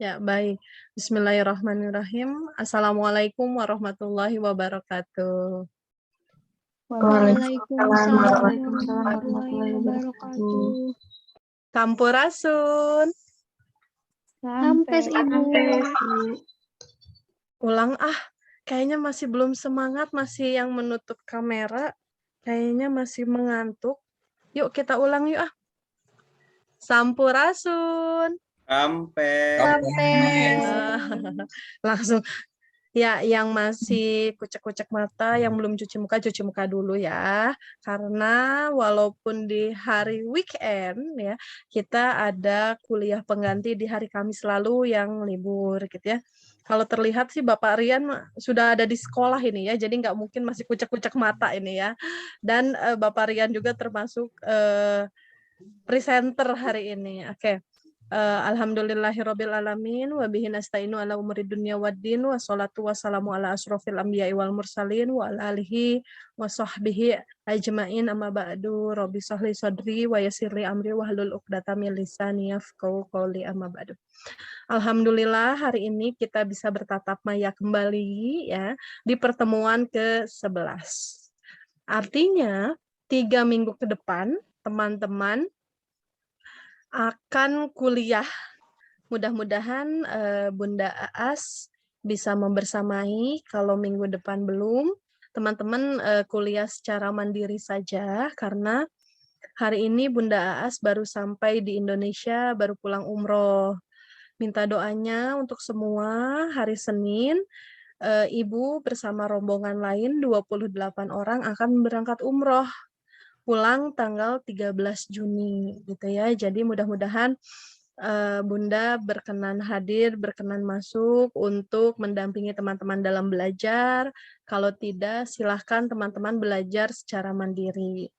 Ya, baik. Bismillahirrahmanirrahim. Assalamualaikum warahmatullahi wabarakatuh. Waalaikumsalam Waalaikumsalam warahmatullahi warahmatullahi wabarakatuh. wabarakatuh. Sampurasun. Sampes Ibu. Ulang kayaknya masih belum semangat, masih yang menutup kamera. Kayaknya masih mengantuk. Yuk kita ulang yuk Sampurasun. Sampes. Langsung. Ya, yang masih kucek-kucek mata, yang belum cuci muka dulu ya. Karena walaupun di hari weekend ya, kita ada kuliah pengganti di hari Kamis lalu yang libur gitu ya. Kalau terlihat sih Bapak Rian sudah ada di sekolah ini ya, jadi nggak mungkin masih kucek-kucek mata ini ya. Dan Bapak Rian juga termasuk presenter hari ini. Oke. Alhamdulillahirabbil alamin wa bihi nasta'inu ala umuri dunya waddin wa sholatu wassalamu ala asrofil anbiya'i wal mursalin wa ala alihi wa sahbihi ajmain amma ba'du rabbi shrahli sadri wa yassirli amri wahlul 'uqdatam min lisani yafqahu qawli amma ba'du. Alhamdulillah hari ini kita bisa bertatap maya kembali ya di pertemuan ke-11. Artinya 3 minggu ke depan teman-teman akan kuliah. Mudah-mudahan Bunda Aas bisa membersamai. Kalau minggu depan belum, teman-teman kuliah secara mandiri saja karena hari ini Bunda Aas baru sampai di Indonesia, baru pulang umroh. Minta doanya untuk semua hari Senin Ibu bersama rombongan lain 28 orang akan berangkat umroh. Pulang tanggal 13 Juni gitu ya. Jadi mudah-mudahan Bunda berkenan hadir, berkenan masuk untuk mendampingi teman-teman dalam belajar. Kalau tidak, silahkan teman-teman belajar secara mandiri.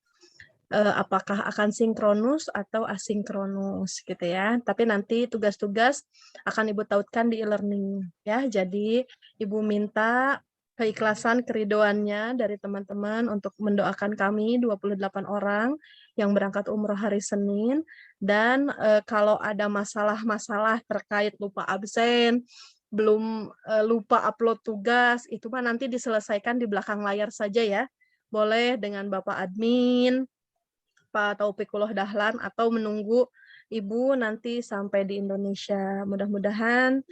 Apakah akan sinkronus atau asinkronus gitu ya. Tapi nanti tugas-tugas akan Ibu tautkan di e-learning ya. Jadi Ibu minta keikhlasan, keridoannya dari teman-teman untuk mendoakan kami 28 orang yang berangkat umroh hari Senin. Dan kalau ada masalah-masalah terkait lupa absen, belum lupa upload tugas, itu mah nanti diselesaikan di belakang layar saja ya. Boleh dengan Bapak Admin, Pak Taufikullah Dahlan, atau menunggu Ibu nanti sampai di Indonesia. Mudah-mudahan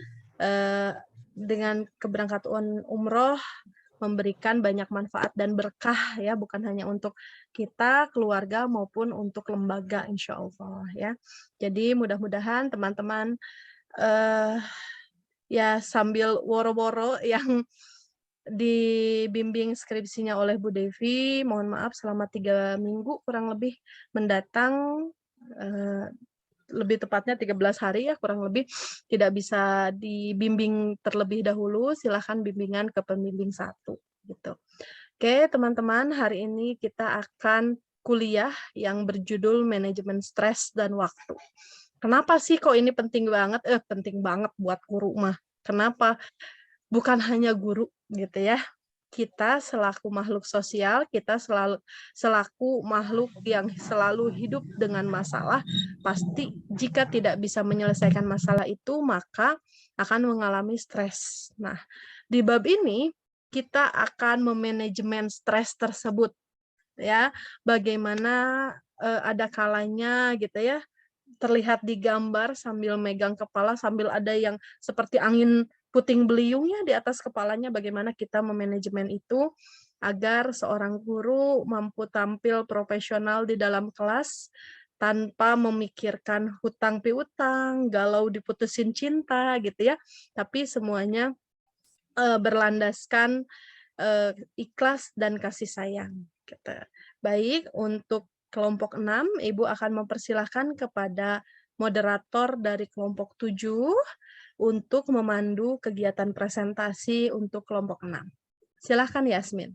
dengan keberangkatan umroh memberikan banyak manfaat dan berkah ya, bukan hanya untuk kita, keluarga, maupun untuk lembaga insya Allah ya. Jadi mudah-mudahan teman-teman ya sambil woro-woro yang dibimbing skripsinya oleh Bu Devi, mohon maaf selama 3 minggu kurang lebih mendatang, lebih tepatnya 13 hari ya kurang lebih, tidak bisa dibimbing terlebih dahulu, silahkan bimbingan ke pembimbing 1 gitu. Oke teman-teman, hari ini kita akan kuliah yang berjudul manajemen stres dan waktu. Kenapa sih kok ini penting banget? Penting banget buat guru mah. Kenapa? Bukan hanya guru gitu ya. Kita selaku makhluk sosial, kita selaku makhluk yang selalu hidup dengan masalah, pasti jika tidak bisa menyelesaikan masalah itu, maka akan mengalami stres. Nah, di bab ini kita akan memanajemen stres tersebut ya. Bagaimana ada kalanya gitu ya, terlihat di gambar sambil megang kepala, sambil ada yang seperti angin puting beliungnya di atas kepalanya, bagaimana kita memanajemen itu agar seorang guru mampu tampil profesional di dalam kelas tanpa memikirkan hutang piutang, galau diputusin cinta gitu ya, tapi semuanya berlandaskan ikhlas dan kasih sayang gitu. Baik, untuk kelompok 6, Ibu akan mempersilahkan kepada moderator dari kelompok 7 untuk memandu kegiatan presentasi untuk kelompok 6. Silahkan Yasmin.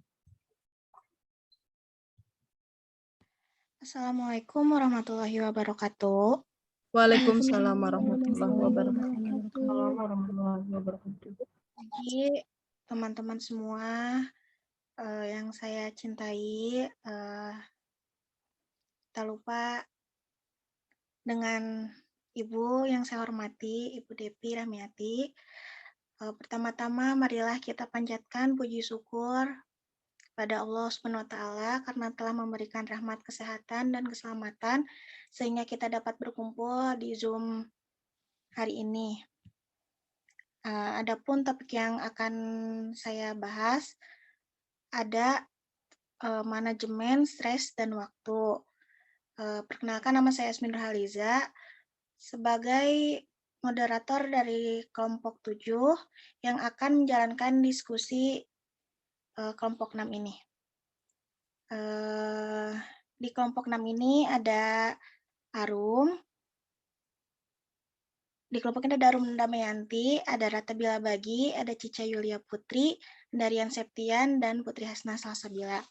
Assalamualaikum warahmatullahi wabarakatuh. Waalaikumsalam warahmatullahi wabarakatuh. Jadi teman-teman semua yang saya cintai, tak lupa dengan Ibu yang saya hormati, Ibu Depi Rahmiati. Pertama-tama marilah kita panjatkan puji syukur pada Allah Subhanahu wa taala karena telah memberikan rahmat kesehatan dan keselamatan sehingga kita dapat berkumpul di Zoom hari ini. Adapun topik yang akan saya bahas ada manajemen stres dan waktu. Perkenalkan, nama saya Asmin Nurhaliza sebagai moderator dari kelompok 7 yang akan menjalankan diskusi kelompok 6 ini. Di kelompok 6 ini ada Arum, di kelompok ini ada Arum Damayanti, ada Rata Bila Bagi, ada Cica Yulia Putri, Darian Septian, dan Putri Hasna Salsabila.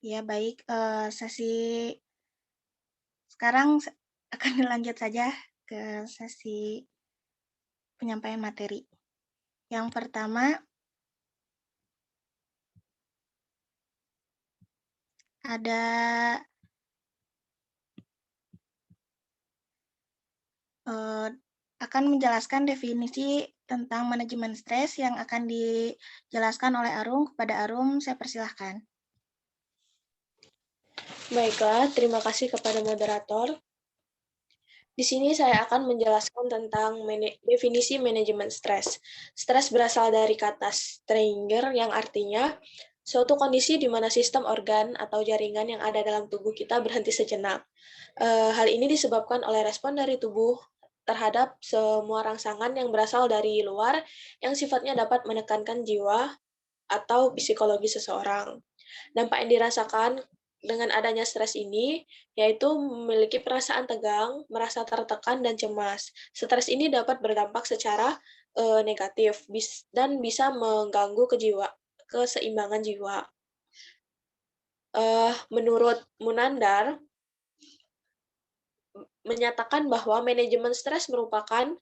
Ya, baik, sesi sekarang akan dilanjut saja ke sesi penyampaian materi. Yang pertama, ada akan menjelaskan definisi tentang manajemen stres yang akan dijelaskan oleh Arum. Kepada Arum, saya persilahkan. Baiklah, terima kasih kepada moderator. Di sini saya akan menjelaskan tentang definisi manajemen stres. Stres berasal dari kata stranger yang artinya suatu kondisi di mana sistem organ atau jaringan yang ada dalam tubuh kita berhenti sejenak. Hal ini disebabkan oleh respon dari tubuh terhadap semua rangsangan yang berasal dari luar yang sifatnya dapat menekankan jiwa atau psikologi seseorang. Dampak yang dirasakan dengan adanya stres ini, yaitu memiliki perasaan tegang, merasa tertekan, dan cemas. Stres ini dapat berdampak secara negatif dan bisa mengganggu keseimbangan jiwa. Menurut Munandar, menyatakan bahwa manajemen stres merupakan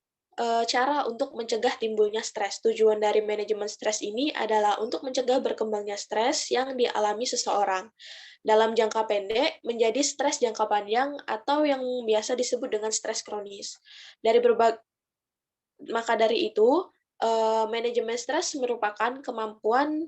cara untuk mencegah timbulnya stres. Tujuan dari manajemen stres ini adalah untuk mencegah berkembangnya stres yang dialami seseorang dalam jangka pendek menjadi stres jangka panjang atau yang biasa disebut dengan stres kronis. Maka dari itu, manajemen stres merupakan kemampuan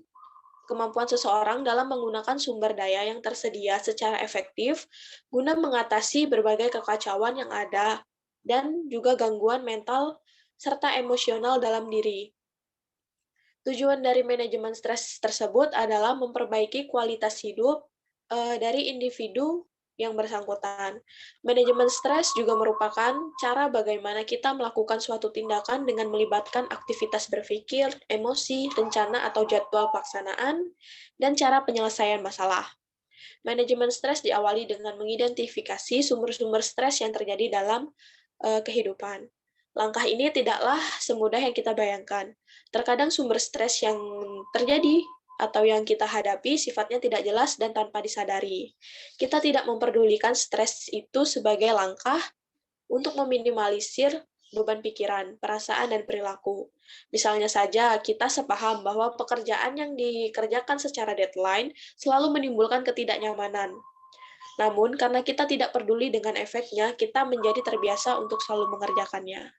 seseorang dalam menggunakan sumber daya yang tersedia secara efektif guna mengatasi berbagai kekacauan yang ada dan juga gangguan mental serta emosional dalam diri. Tujuan dari manajemen stres tersebut adalah memperbaiki kualitas hidup dari individu yang bersangkutan. Manajemen stres juga merupakan cara bagaimana kita melakukan suatu tindakan dengan melibatkan aktivitas berpikir, emosi, rencana atau jadwal pelaksanaan, dan cara penyelesaian masalah. Manajemen stres diawali dengan mengidentifikasi sumber-sumber stres yang terjadi dalam kehidupan. Langkah ini tidaklah semudah yang kita bayangkan. Terkadang sumber stres yang terjadi atau yang kita hadapi sifatnya tidak jelas dan tanpa disadari. Kita tidak memperdulikan stres itu sebagai langkah untuk meminimalisir beban pikiran, perasaan, dan perilaku. Misalnya saja, kita sepaham bahwa pekerjaan yang dikerjakan secara deadline selalu menimbulkan ketidaknyamanan. Namun, karena kita tidak peduli dengan efeknya, kita menjadi terbiasa untuk selalu mengerjakannya.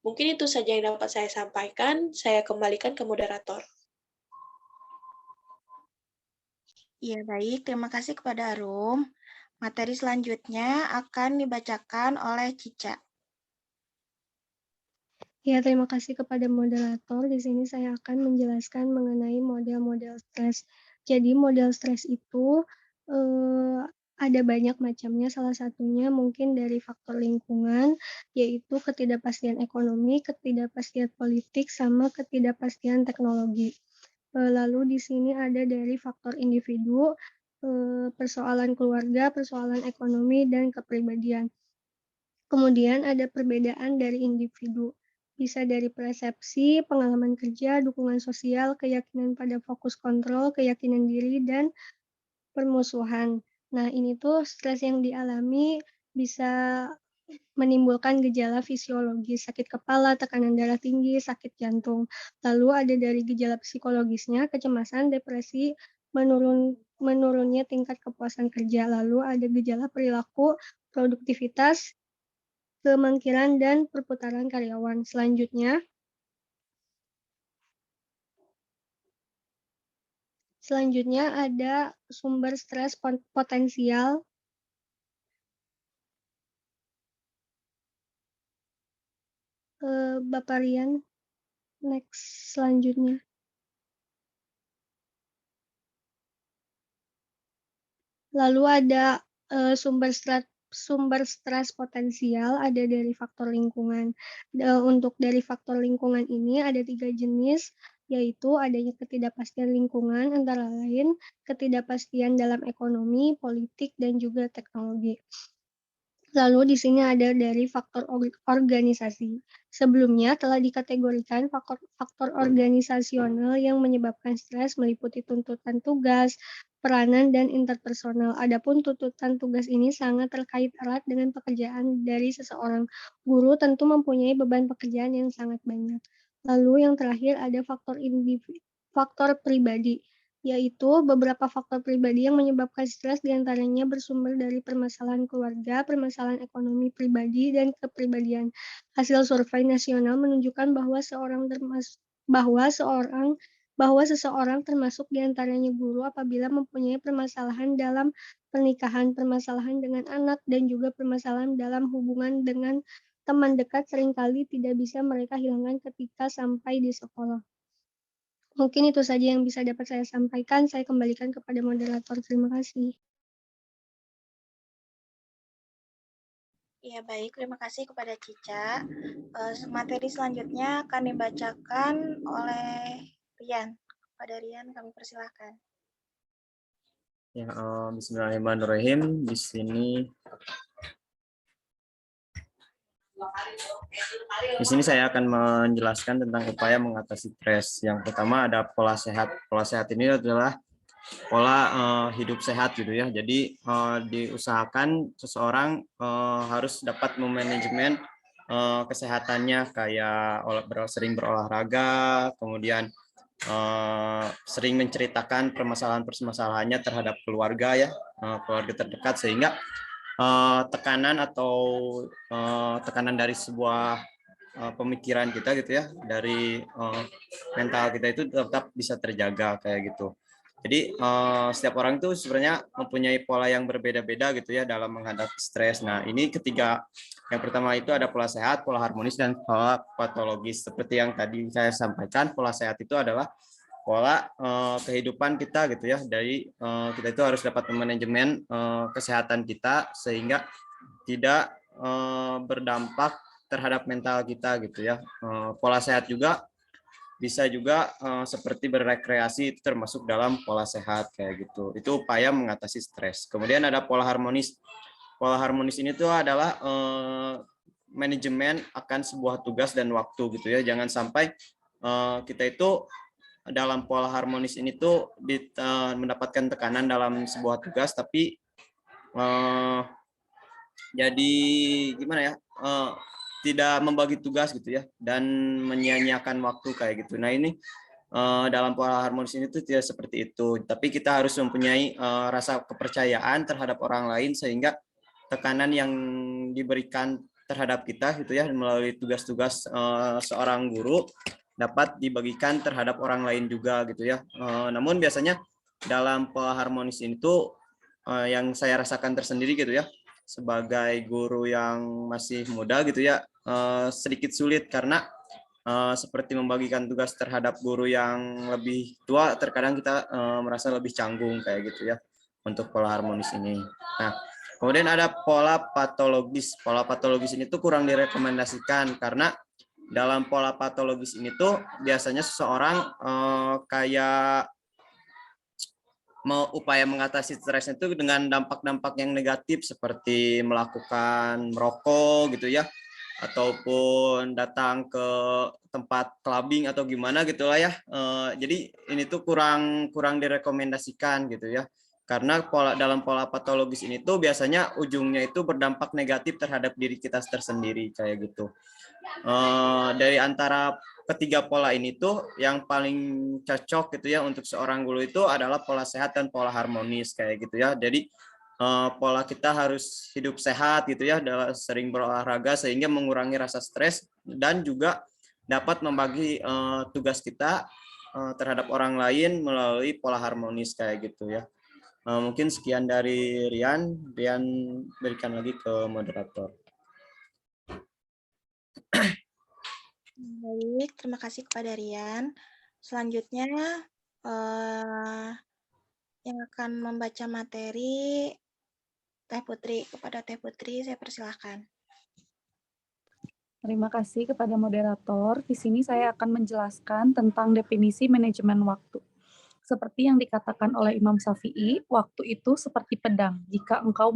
Mungkin itu saja yang dapat saya sampaikan. Saya kembalikan ke moderator. Ya, baik. Terima kasih kepada Arum. Materi selanjutnya akan dibacakan oleh Cica. Ya, terima kasih kepada moderator. Di sini saya akan menjelaskan mengenai model-model stres. Jadi, model stres itu ada banyak macamnya. Salah satunya mungkin dari faktor lingkungan, yaitu ketidakpastian ekonomi, ketidakpastian politik, sama ketidakpastian teknologi. Lalu di sini ada dari faktor individu, persoalan keluarga, persoalan ekonomi, dan kepribadian. Kemudian ada perbedaan dari individu, bisa dari persepsi, pengalaman kerja, dukungan sosial, keyakinan pada fokus kontrol, keyakinan diri, dan permusuhan. Nah, ini tuh stres yang dialami bisa menimbulkan gejala fisiologis, sakit kepala, tekanan darah tinggi, sakit jantung. Lalu ada dari gejala psikologisnya, kecemasan, depresi, menurunnya tingkat kepuasan kerja. Lalu ada gejala perilaku, produktivitas, kemangkiran, dan perputaran karyawan. Selanjutnya ada sumber stres potensial. Bapak Rian, next selanjutnya. Lalu ada sumber stres potensial, ada dari faktor lingkungan. Untuk dari faktor lingkungan ini ada 3 jenis, yaitu adanya ketidakpastian lingkungan, antara lain ketidakpastian dalam ekonomi, politik, dan juga teknologi. Lalu di sini ada dari faktor organisasi. Sebelumnya telah dikategorikan faktor organisasional yang menyebabkan stres meliputi tuntutan tugas, peranan, dan interpersonal. Adapun tuntutan tugas ini sangat terkait erat dengan pekerjaan dari seseorang. Guru tentu mempunyai beban pekerjaan yang sangat banyak. Lalu yang terakhir ada faktor pribadi, yaitu beberapa faktor pribadi yang menyebabkan stres, diantaranya bersumber dari permasalahan keluarga, permasalahan ekonomi pribadi, dan kepribadian. Hasil survei nasional menunjukkan bahwa seseorang termasuk diantaranya guru apabila mempunyai permasalahan dalam pernikahan, permasalahan dengan anak, dan juga permasalahan dalam hubungan dengan teman dekat seringkali tidak bisa mereka hilangkan ketika sampai di sekolah. Mungkin itu saja yang bisa dapat saya sampaikan. Saya kembalikan kepada moderator. Terima kasih. Ya, baik. Terima kasih kepada Cica. Materi selanjutnya akan dibacakan oleh Rian. Kepada Rian, kami persilahkan. Ya, bismillahirrahmanirrahim. Di sini saya akan menjelaskan tentang upaya mengatasi stres. Yang pertama ada pola sehat. Pola sehat ini adalah pola hidup sehat gitu ya. Jadi diusahakan seseorang harus dapat memanajemen kesehatannya, kayak sering berolahraga, kemudian sering menceritakan permasalahannya terhadap keluarga ya, keluarga terdekat, sehingga tekanan dari sebuah pemikiran kita gitu ya, dari mental kita itu tetap bisa terjaga kayak gitu. Jadi setiap orang itu sebenarnya mempunyai pola yang berbeda-beda gitu ya dalam menghadapi stres. Nah, ini ketiga. Yang pertama itu ada pola sehat, pola harmonis, dan pola patologis. Seperti yang tadi saya sampaikan, pola sehat itu adalah pola kehidupan kita gitu ya. Dari kita itu harus dapat manajemen kesehatan kita sehingga tidak berdampak terhadap mental kita gitu ya. Pola sehat juga bisa juga seperti berrekreasi, itu termasuk dalam pola sehat kayak gitu. Itu upaya mengatasi stres. Kemudian ada pola harmonis. Pola harmonis ini tuh adalah manajemen akan sebuah tugas dan waktu gitu ya. Jangan sampai kita itu dalam pola harmonis ini tuh mendapatkan tekanan dalam sebuah tugas, tapi jadi gimana ya, tidak membagi tugas gitu ya, dan menyia-nyiakan waktu kayak gitu. Nah, ini dalam pola harmonis ini tuh tidak seperti itu, tapi kita harus mempunyai rasa kepercayaan terhadap orang lain, sehingga tekanan yang diberikan terhadap kita gitu ya melalui tugas-tugas seorang guru dapat dibagikan terhadap orang lain juga gitu ya. Namun biasanya dalam pola harmonis ini tuh yang saya rasakan tersendiri gitu ya, sebagai guru yang masih muda gitu ya, sedikit sulit karena seperti membagikan tugas terhadap guru yang lebih tua, terkadang kita merasa lebih canggung kayak gitu ya untuk pola harmonis ini. Nah, kemudian ada pola patologis. Pola patologis ini tuh kurang direkomendasikan karena dalam pola patologis ini tuh biasanya seseorang kayak mau upaya mengatasi stres itu dengan dampak-dampak yang negatif seperti melakukan merokok gitu ya, ataupun datang ke tempat clubbing atau gimana gitulah ya. Jadi ini tuh kurang direkomendasikan gitu ya, karena dalam pola patologis ini tuh biasanya ujungnya itu berdampak negatif terhadap diri kita tersendiri kayak gitu. Dari antara ketiga pola ini tuh yang paling cocok gitu ya untuk seorang guru itu adalah pola sehat dan pola harmonis kayak gitu ya. Jadi pola kita harus hidup sehat gitu ya, sering berolahraga sehingga mengurangi rasa stres dan juga dapat membagi tugas kita terhadap orang lain melalui pola harmonis kayak gitu ya. Mungkin sekian dari Rian berikan lagi ke moderator. Baik, terima kasih kepada Rian. Selanjutnya yang akan membaca materi Teh Putri. Kepada Teh Putri, saya persilahkan. Terima kasih kepada moderator. Di sini saya akan menjelaskan tentang definisi manajemen waktu. Seperti yang dikatakan oleh Imam Syafi'i, waktu itu seperti pedang. Jika engkau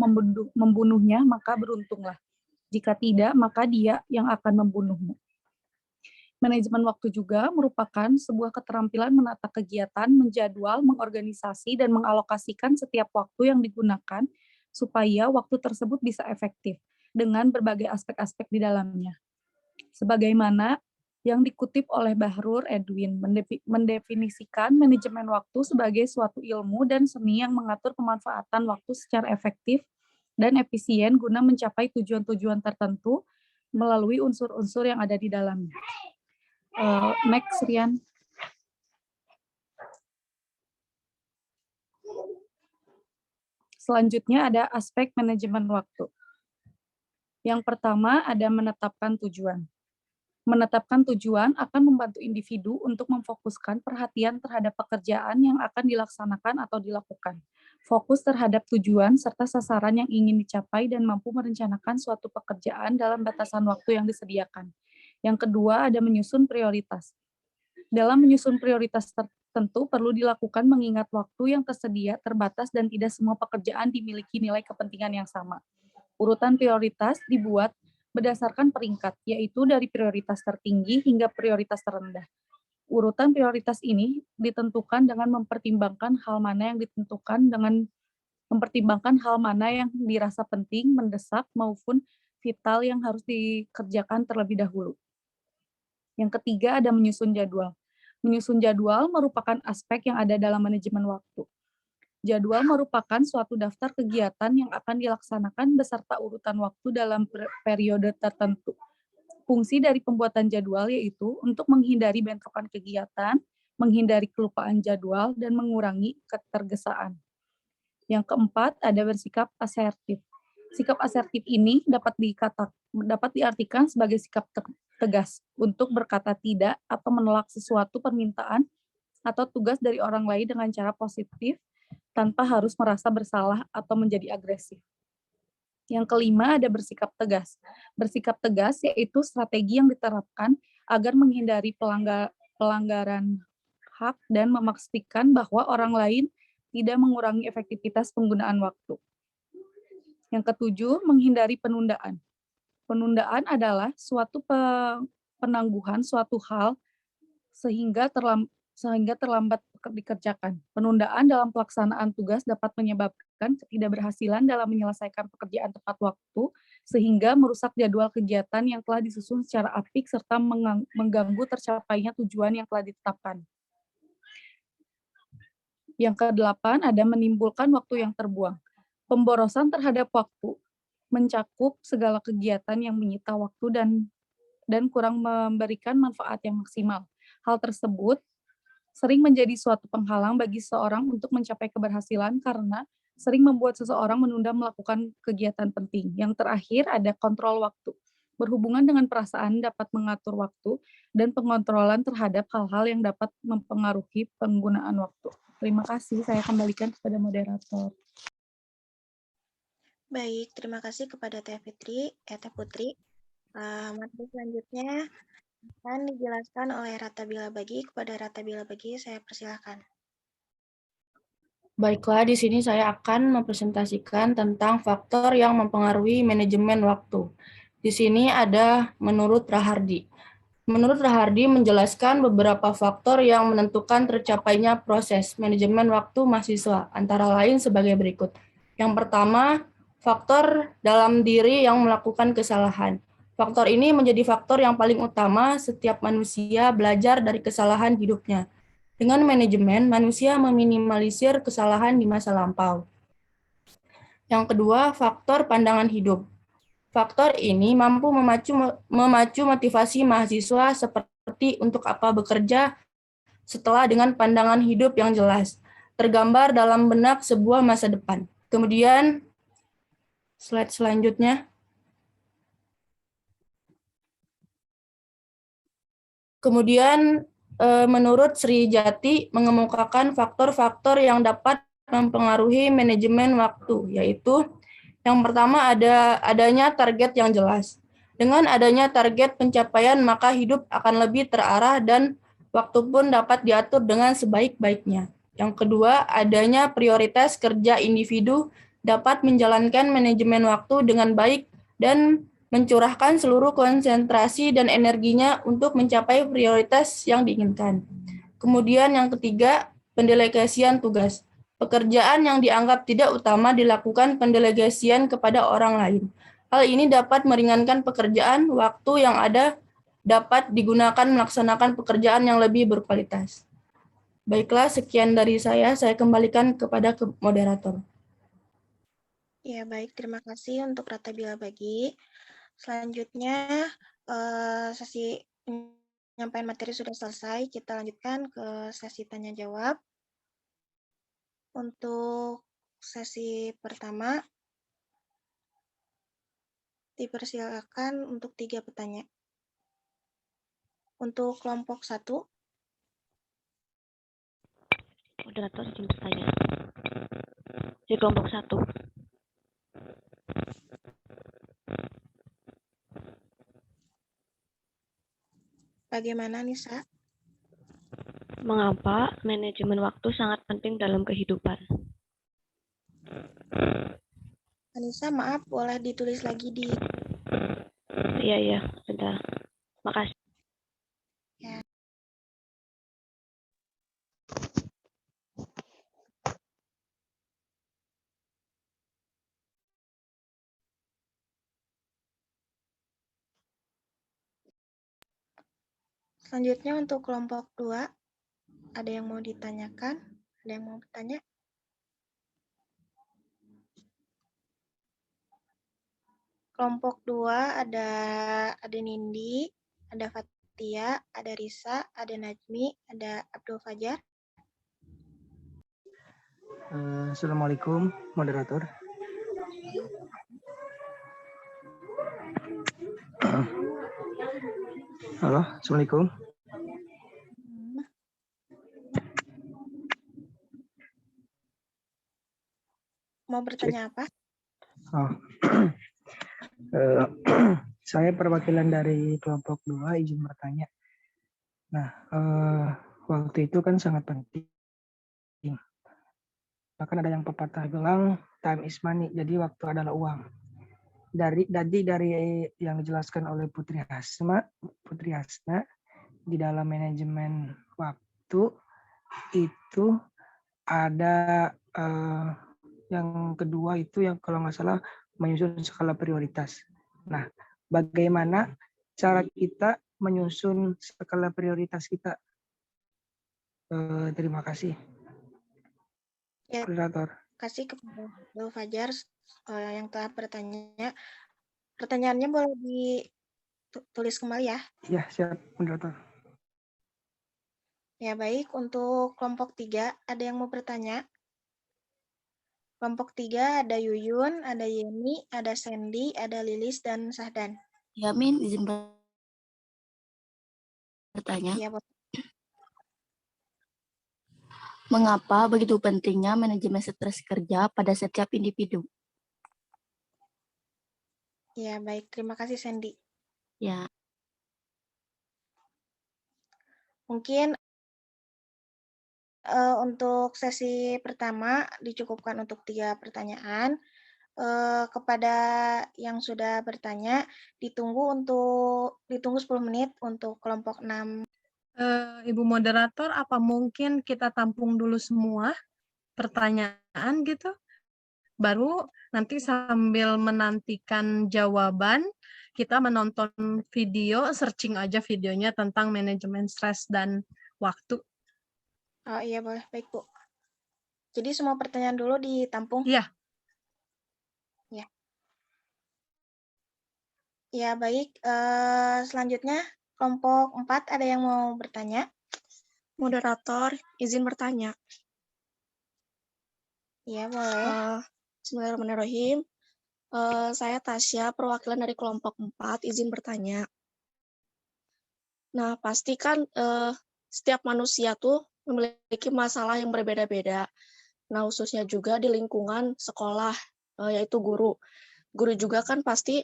membunuhnya, maka beruntunglah. Jika tidak, maka dia yang akan membunuhmu. Manajemen waktu juga merupakan sebuah keterampilan menata kegiatan, menjadwal, mengorganisasi, dan mengalokasikan setiap waktu yang digunakan supaya waktu tersebut bisa efektif dengan berbagai aspek-aspek di dalamnya. Sebagaimana yang dikutip oleh Bahrur Edwin, mendefinisikan manajemen waktu sebagai suatu ilmu dan seni yang mengatur pemanfaatan waktu secara efektif dan efisien guna mencapai tujuan-tujuan tertentu melalui unsur-unsur yang ada di dalamnya. Next, Rian. Selanjutnya ada aspek manajemen waktu. Yang pertama ada menetapkan tujuan. Menetapkan tujuan akan membantu individu untuk memfokuskan perhatian terhadap pekerjaan yang akan dilaksanakan atau dilakukan. Fokus terhadap tujuan serta sasaran yang ingin dicapai dan mampu merencanakan suatu pekerjaan dalam batasan waktu yang disediakan. Yang kedua ada menyusun prioritas. Dalam menyusun prioritas tertentu perlu dilakukan mengingat waktu yang tersedia terbatas dan tidak semua pekerjaan dimiliki nilai kepentingan yang sama. Urutan prioritas dibuat berdasarkan peringkat, yaitu dari prioritas tertinggi hingga prioritas terendah. Urutan prioritas ini ditentukan dengan mempertimbangkan hal mana yang dirasa penting, mendesak, maupun vital yang harus dikerjakan terlebih dahulu. Yang ketiga ada menyusun jadwal. Menyusun jadwal merupakan aspek yang ada dalam manajemen waktu. Jadwal merupakan suatu daftar kegiatan yang akan dilaksanakan beserta urutan waktu dalam periode tertentu. Fungsi dari pembuatan jadwal yaitu untuk menghindari bentrokan kegiatan, menghindari kelupaan jadwal, dan mengurangi ketergesaan. Yang keempat, ada bersikap asertif. Sikap asertif ini dapat diartikan sebagai sikap tegas untuk berkata tidak atau menolak sesuatu permintaan atau tugas dari orang lain dengan cara positif, tanpa harus merasa bersalah atau menjadi agresif. Yang kelima ada bersikap tegas. Bersikap tegas yaitu strategi yang diterapkan agar menghindari pelanggaran hak dan memastikan bahwa orang lain tidak mengurangi efektivitas penggunaan waktu. Yang ketujuh, menghindari penundaan. Penundaan adalah suatu penangguhan suatu hal sehingga terlambat dikerjakan. Penundaan dalam pelaksanaan tugas dapat menyebabkan ketidakberhasilan dalam menyelesaikan pekerjaan tepat waktu, sehingga merusak jadwal kegiatan yang telah disusun secara apik serta mengganggu tercapainya tujuan yang telah ditetapkan. Yang kedelapan ada menimbulkan waktu yang terbuang. Pemborosan terhadap waktu mencakup segala kegiatan yang menyita waktu dan kurang memberikan manfaat yang maksimal. Hal tersebut sering menjadi suatu penghalang bagi seseorang untuk mencapai keberhasilan karena sering membuat seseorang menunda melakukan kegiatan penting. Yang terakhir ada kontrol waktu. Berhubungan dengan perasaan dapat mengatur waktu dan pengontrolan terhadap hal-hal yang dapat mempengaruhi penggunaan waktu. Terima kasih, saya kembalikan kepada moderator. Baik, terima kasih kepada Teh Putri. Materi selanjutnya akan dijelaskan oleh Rata Bila Bagi. Kepada Rata Bila Bagi, saya persilakan. Baiklah, di sini saya akan mempresentasikan tentang faktor yang mempengaruhi manajemen waktu. Di sini ada menurut Rahardi. Menurut Rahardi menjelaskan beberapa faktor yang menentukan tercapainya proses manajemen waktu mahasiswa, antara lain sebagai berikut. Yang pertama, faktor dalam diri yang melakukan kesalahan. Faktor ini menjadi faktor yang paling utama setiap manusia belajar dari kesalahan hidupnya. Dengan manajemen, manusia meminimalisir kesalahan di masa lampau. Yang kedua, faktor pandangan hidup. Faktor ini mampu memacu motivasi mahasiswa seperti untuk apa bekerja setelah dengan pandangan hidup yang jelas, tergambar dalam benak sebuah masa depan. Kemudian, slide selanjutnya. Kemudian, menurut Sri Jati mengemukakan faktor-faktor yang dapat mempengaruhi manajemen waktu, yaitu yang pertama adanya target yang jelas. Dengan adanya target pencapaian, maka hidup akan lebih terarah dan waktu pun dapat diatur dengan sebaik-baiknya. Yang kedua, adanya prioritas kerja individu dapat menjalankan manajemen waktu dengan baik dan mencurahkan seluruh konsentrasi dan energinya untuk mencapai prioritas yang diinginkan. Kemudian yang ketiga, pendelegasian tugas. Pekerjaan yang dianggap tidak utama dilakukan pendelegasian kepada orang lain. Hal ini dapat meringankan pekerjaan, waktu yang ada dapat digunakan melaksanakan pekerjaan yang lebih berkualitas. Baiklah, sekian dari saya kembalikan kepada moderator. Ya, baik. Terima kasih untuk Rata Bila Bagi. Selanjutnya, sesi penyampaian materi sudah selesai. Kita lanjutkan ke sesi tanya-jawab. Untuk sesi pertama, dipersilakan untuk 3 petanya. Untuk kelompok 1, moderator izin bertanya. Di kelompok 1. bagaimana Nisa? Mengapa manajemen waktu sangat penting dalam kehidupan? Anissa, maaf, boleh ditulis lagi di... Iya, bentar. Makasih. Ya. Selanjutnya untuk kelompok 2, ada yang mau ditanyakan? Ada yang mau bertanya? Kelompok 2 ada Nindi, ada Fatia, ada Risa, ada Najmi, ada Abdul Fajar. Assalamualaikum, moderator. Halo, Assalamualaikum. Mau bertanya apa? Oh. Saya perwakilan dari kelompok 2, izin bertanya. Nah, waktu itu kan sangat penting. Bahkan ada yang pepatah bilang, time is money, jadi waktu adalah uang. Dari yang dijelaskan oleh Putri Hasna di dalam manajemen waktu itu ada yang kedua itu yang kalau nggak salah menyusun skala prioritas. Nah, bagaimana cara kita menyusun skala prioritas kita? Terima kasih. Ya, moderator. kasih kepada Abdul Fajar yang telah bertanya. Pertanyaannya boleh ditulis kembali ya? Ya, siap, moderator. Ya, baik. Untuk kelompok 3, ada yang mau bertanya? Kelompok 3 ada Yuyun, ada Yeni, ada Sandy, ada Lilis, dan Sahdan. Yamin, izin bertanya. Ya, Mengapa begitu pentingnya manajemen stres kerja pada setiap individu? ya, baik. Terima kasih, Sandy. Ya. Mungkin untuk sesi pertama dicukupkan untuk 3 pertanyaan. Kepada yang sudah bertanya, ditunggu 10 menit untuk kelompok 6. Ibu moderator, apa mungkin kita tampung dulu semua pertanyaan gitu? Baru nanti sambil menantikan jawaban, kita menonton video, searching aja videonya tentang manajemen stres dan waktu. Oh iya, boleh. Baik, Bu. Jadi semua pertanyaan dulu ditampung? Iya. Ya, baik. Selanjutnya, kelompok 4 ada yang mau bertanya? Moderator, izin bertanya. Ya, boleh. Bismillahirrahmanirrahim. Saya Tasya, perwakilan dari kelompok 4, izin bertanya. Nah, pasti kan setiap manusia tuh memiliki masalah yang berbeda-beda. Nah, khususnya juga di lingkungan sekolah, yaitu guru. Guru juga kan pasti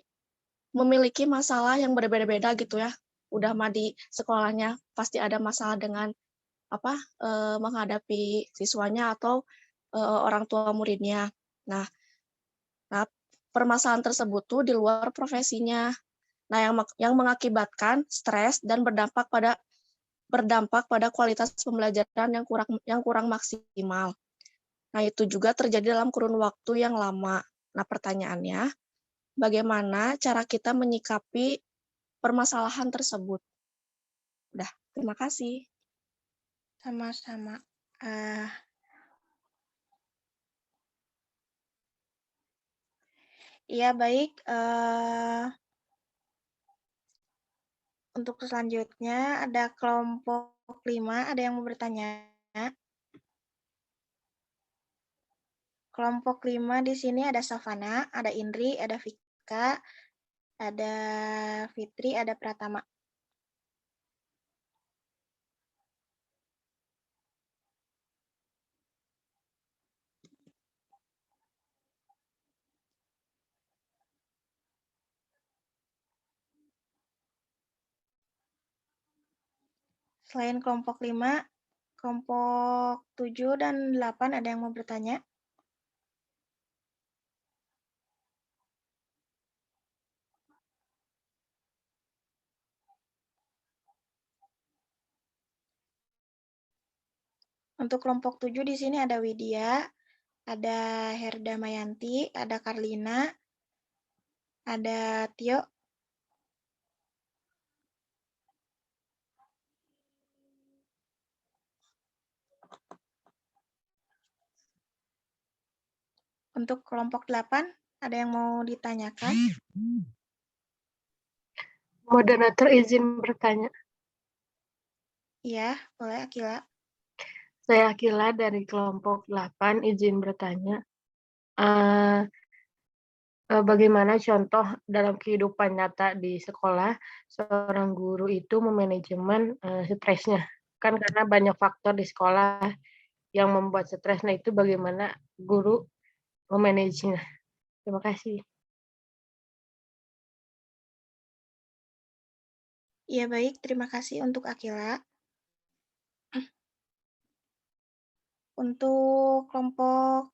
memiliki masalah yang berbeda-beda gitu ya. Udah mah di sekolahnya pasti ada masalah dengan menghadapi siswanya atau orang tua muridnya. Nah, permasalahan tersebut tuh di luar profesinya. Nah, yang mengakibatkan stres dan berdampak pada kualitas pembelajaran yang kurang maksimal. Nah, itu juga terjadi dalam kurun waktu yang lama. Nah, pertanyaannya, bagaimana cara kita menyikapi permasalahan tersebut? Udah, terima kasih. Sama-sama. Iya, baik. Untuk selanjutnya ada kelompok 5, ada yang mau bertanya? Kelompok 5 di sini ada Savana, ada Indri, ada Vika, ada Fitri, ada Pratama. Selain kelompok 5, kelompok 7 dan 8 ada yang mau bertanya? Untuk kelompok 7 di sini ada Widya, ada Herda Mayanti, ada Karlina, ada Tio. Untuk kelompok 8, ada yang mau ditanyakan? Moderator izin bertanya. Iya, boleh Akila. Saya Akila dari kelompok 8, izin bertanya. Bagaimana contoh dalam kehidupan nyata di sekolah seorang guru itu memanajemen stresnya? Kan karena banyak faktor di sekolah yang membuat stres. Nah, itu bagaimana guru memanagenya? Terima kasih. Iya, baik. Terima kasih untuk Akila. Untuk kelompok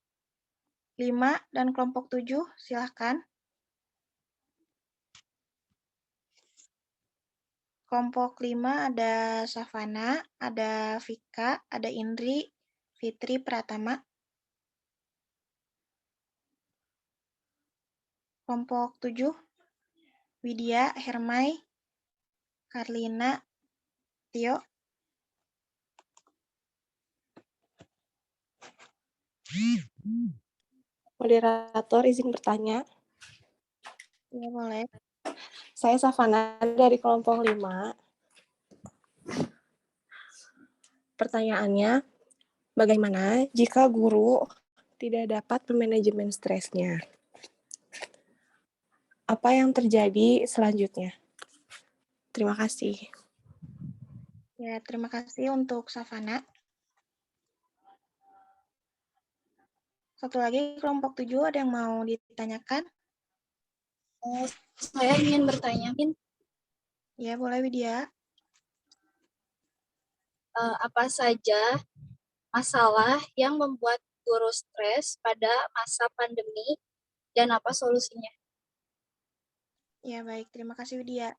5 dan kelompok 7, silahkan. Kelompok 5 ada Savana, ada Vika, ada Indri, Fitri, Pratama. Kelompok 7, Widya, Hermai, Karlina, Tio. Moderator izin bertanya. Ya, boleh. Saya Savana dari kelompok 5. Pertanyaannya, bagaimana jika guru tidak dapat memanajemen stresnya? Apa yang terjadi selanjutnya? Terima kasih. Ya, terima kasih untuk Savana. Satu lagi, kelompok 7, ada yang mau ditanyakan? Saya ingin bertanya, Ya, boleh Widya. Apa saja masalah yang membuat guru stres pada masa pandemi dan apa solusinya? Ya, baik. Terima kasih Widya.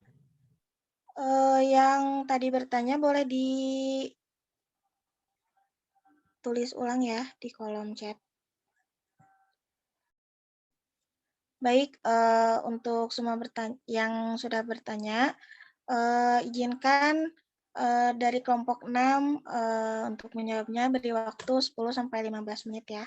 Yang tadi bertanya boleh ditulis ulang ya di kolom chat. Baik, untuk semua yang sudah bertanya, izinkan dari kelompok 6 untuk menjawabnya, beri waktu 10-15 menit ya.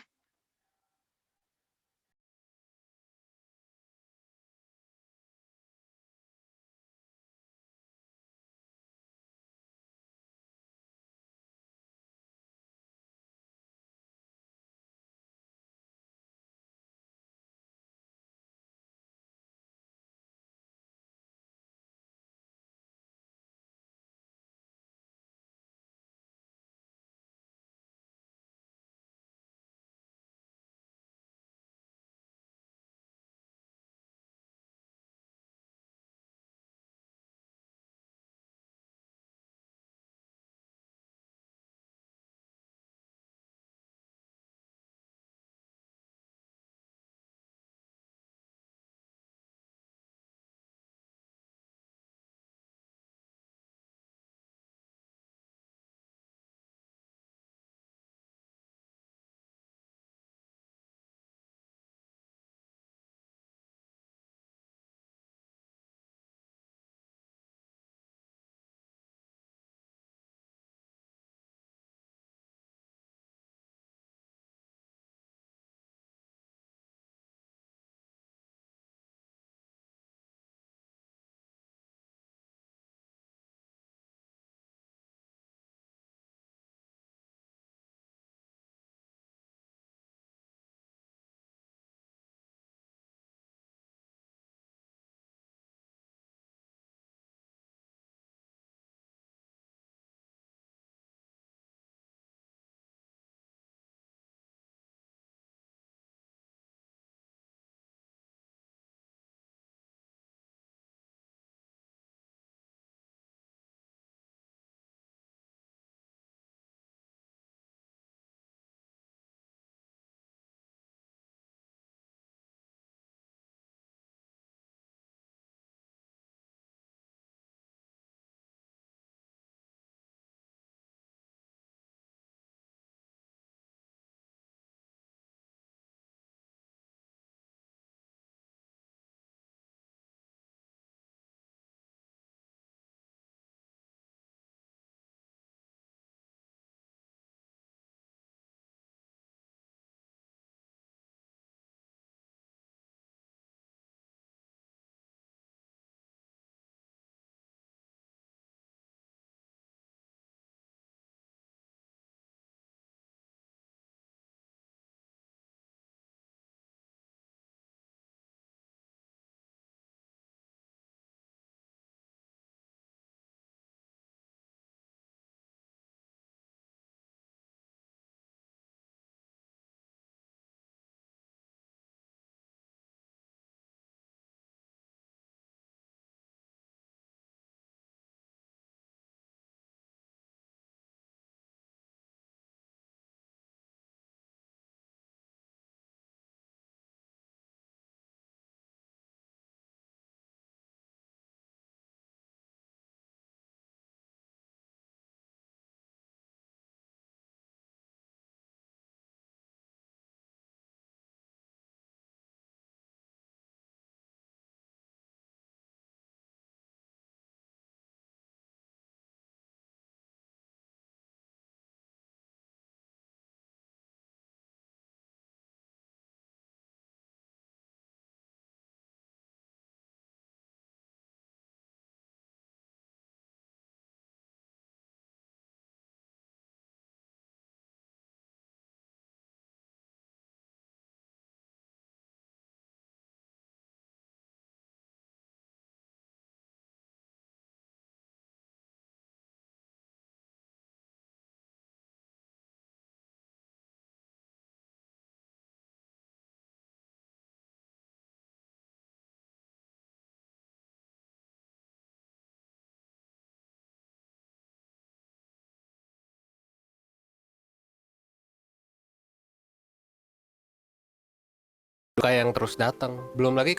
duka yang terus datang. Belum lagi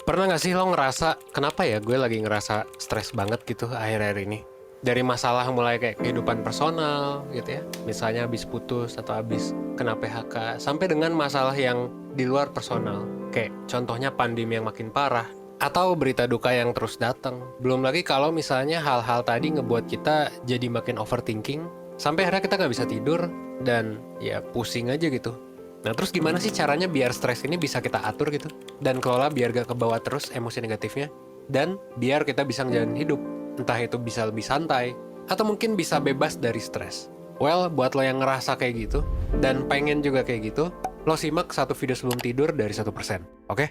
pernah nggak sih lo ngerasa kenapa ya gue lagi ngerasa stres banget gitu akhir-akhir ini? Dari masalah mulai kayak kehidupan personal gitu ya, misalnya habis putus atau habis kena PHK, sampai dengan masalah yang di luar personal, kayak contohnya pandemi yang makin parah, atau berita duka yang terus datang. Belum lagi kalau misalnya hal-hal tadi ngebuat kita jadi makin overthinking, sampai akhirnya kita nggak bisa tidur, dan ya pusing aja gitu. Nah terus gimana sih caranya biar stres ini bisa kita atur gitu, dan kelola biar gak kebawa terus emosi negatifnya, dan biar kita bisa ngejalanin hidup. Entah itu bisa lebih santai, atau mungkin bisa bebas dari stres. Well, buat lo yang ngerasa kayak gitu, dan pengen juga kayak gitu, lo simak satu video sebelum tidur dari 1%, oke?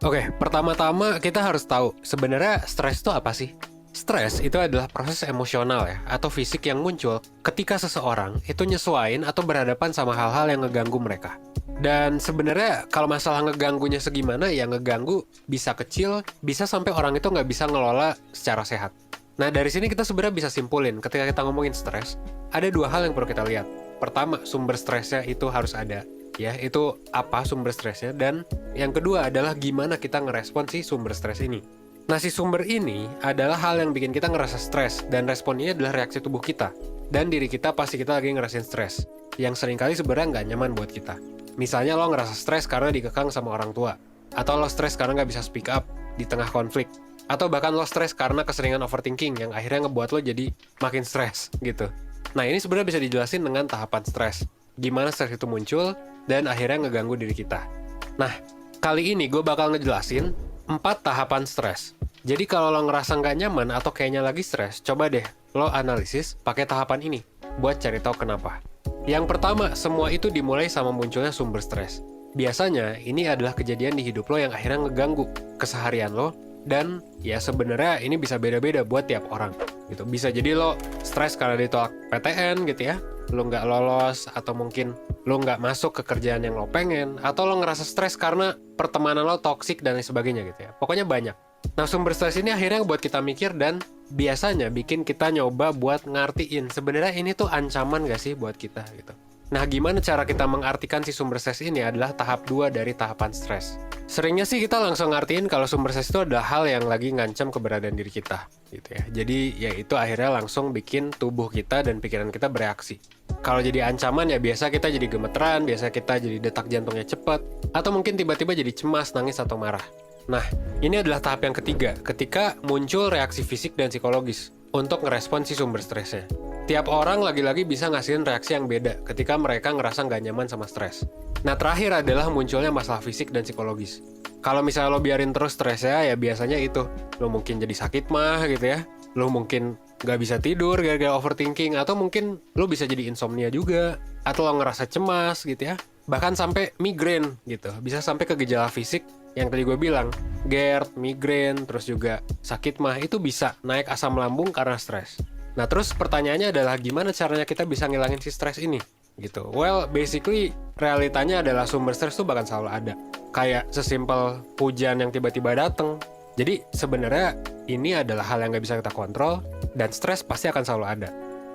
Oke, pertama-tama kita harus tahu, sebenarnya stres itu apa sih? Stres itu adalah proses emosional ya, atau fisik yang muncul ketika seseorang itu nyesuaiin atau berhadapan sama hal-hal yang ngeganggu mereka. Dan sebenarnya kalau masalah ngeganggunya segimana, ya ngeganggu bisa kecil, bisa sampai orang itu nggak bisa ngelola secara sehat. Nah dari sini kita sebenarnya bisa simpulin, ketika kita ngomongin stres, ada dua hal yang perlu kita lihat. Pertama, sumber stresnya itu harus ada. Ya, itu apa sumber stresnya, dan yang kedua adalah gimana kita ngerespon si sumber stres ini. Nah, si sumber ini adalah hal yang bikin kita ngerasa stres, dan respon ini adalah reaksi tubuh kita. Dan diri kita pasti kita lagi ngerasain stres, yang seringkali sebenarnya nggak nyaman buat kita. Misalnya lo ngerasa stres karena dikekang sama orang tua, atau lo stres karena nggak bisa speak up di tengah konflik, atau bahkan lo stres karena keseringan overthinking yang akhirnya ngebuat lo jadi makin stres gitu. Nah, ini sebenarnya bisa dijelasin dengan tahapan stres. Gimana stres itu muncul, dan akhirnya ngeganggu diri kita. Nah, kali ini gue bakal ngejelasin 4 tahapan stres. Jadi kalau lo ngerasa nggak nyaman atau kayaknya lagi stres, coba deh lo analisis pakai tahapan ini buat cari tahu kenapa. Yang pertama, semua itu dimulai sama munculnya sumber stres. Biasanya, ini adalah kejadian di hidup lo yang akhirnya ngeganggu keseharian lo, dan ya sebenarnya ini bisa beda-beda buat tiap orang. Gitu. Bisa jadi lo stres karena ditolak PTN gitu ya, lo nggak lolos, atau mungkin lo nggak masuk ke kerjaan yang lo pengen, atau lo ngerasa stres karena pertemanan lo toksik dan lain sebagainya gitu ya. Pokoknya banyak. Nah, sumber stres ini akhirnya buat kita mikir dan biasanya bikin kita nyoba buat ngartiin sebenarnya ini tuh ancaman gak sih buat kita gitu. Nah, gimana cara kita mengartikan si sumber stres ini adalah tahap 2 dari tahapan stres. Seringnya sih kita langsung ngartiin kalau sumber stres itu adalah hal yang lagi ngancam keberadaan diri kita gitu ya. Jadi ya itu akhirnya langsung bikin tubuh kita dan pikiran kita bereaksi. Kalau jadi ancaman ya biasa kita jadi gemeteran, biasa kita jadi detak jantungnya cepat, atau mungkin tiba-tiba jadi cemas, nangis, atau marah. Nah, ini adalah tahap yang ketiga, ketika muncul reaksi fisik dan psikologis untuk ngerespon si sumber stresnya. Tiap orang lagi-lagi bisa ngasihin reaksi yang beda ketika mereka ngerasa nggak nyaman sama stres. Nah, terakhir adalah munculnya masalah fisik dan psikologis. Kalau misalnya lo biarin terus stresnya, ya biasanya itu. Lo mungkin jadi sakit mah gitu ya. Lo mungkin nggak bisa tidur gara-gara overthinking, atau mungkin lo bisa jadi insomnia juga, atau lo ngerasa cemas gitu ya. Bahkan sampai migrain gitu. Bisa sampai ke gejala fisik yang tadi gue bilang, GERD, migrain, terus juga sakit mah, itu bisa naik asam lambung karena stres. Nah, terus pertanyaannya adalah gimana caranya kita bisa ngilangin si stres ini? Gitu. Well, basically, realitanya adalah sumber stres tuh bakal selalu ada. Kayak sesimpel hujan yang tiba-tiba datang. Jadi, sebenarnya ini adalah hal yang nggak bisa kita kontrol, dan stres pasti akan selalu ada.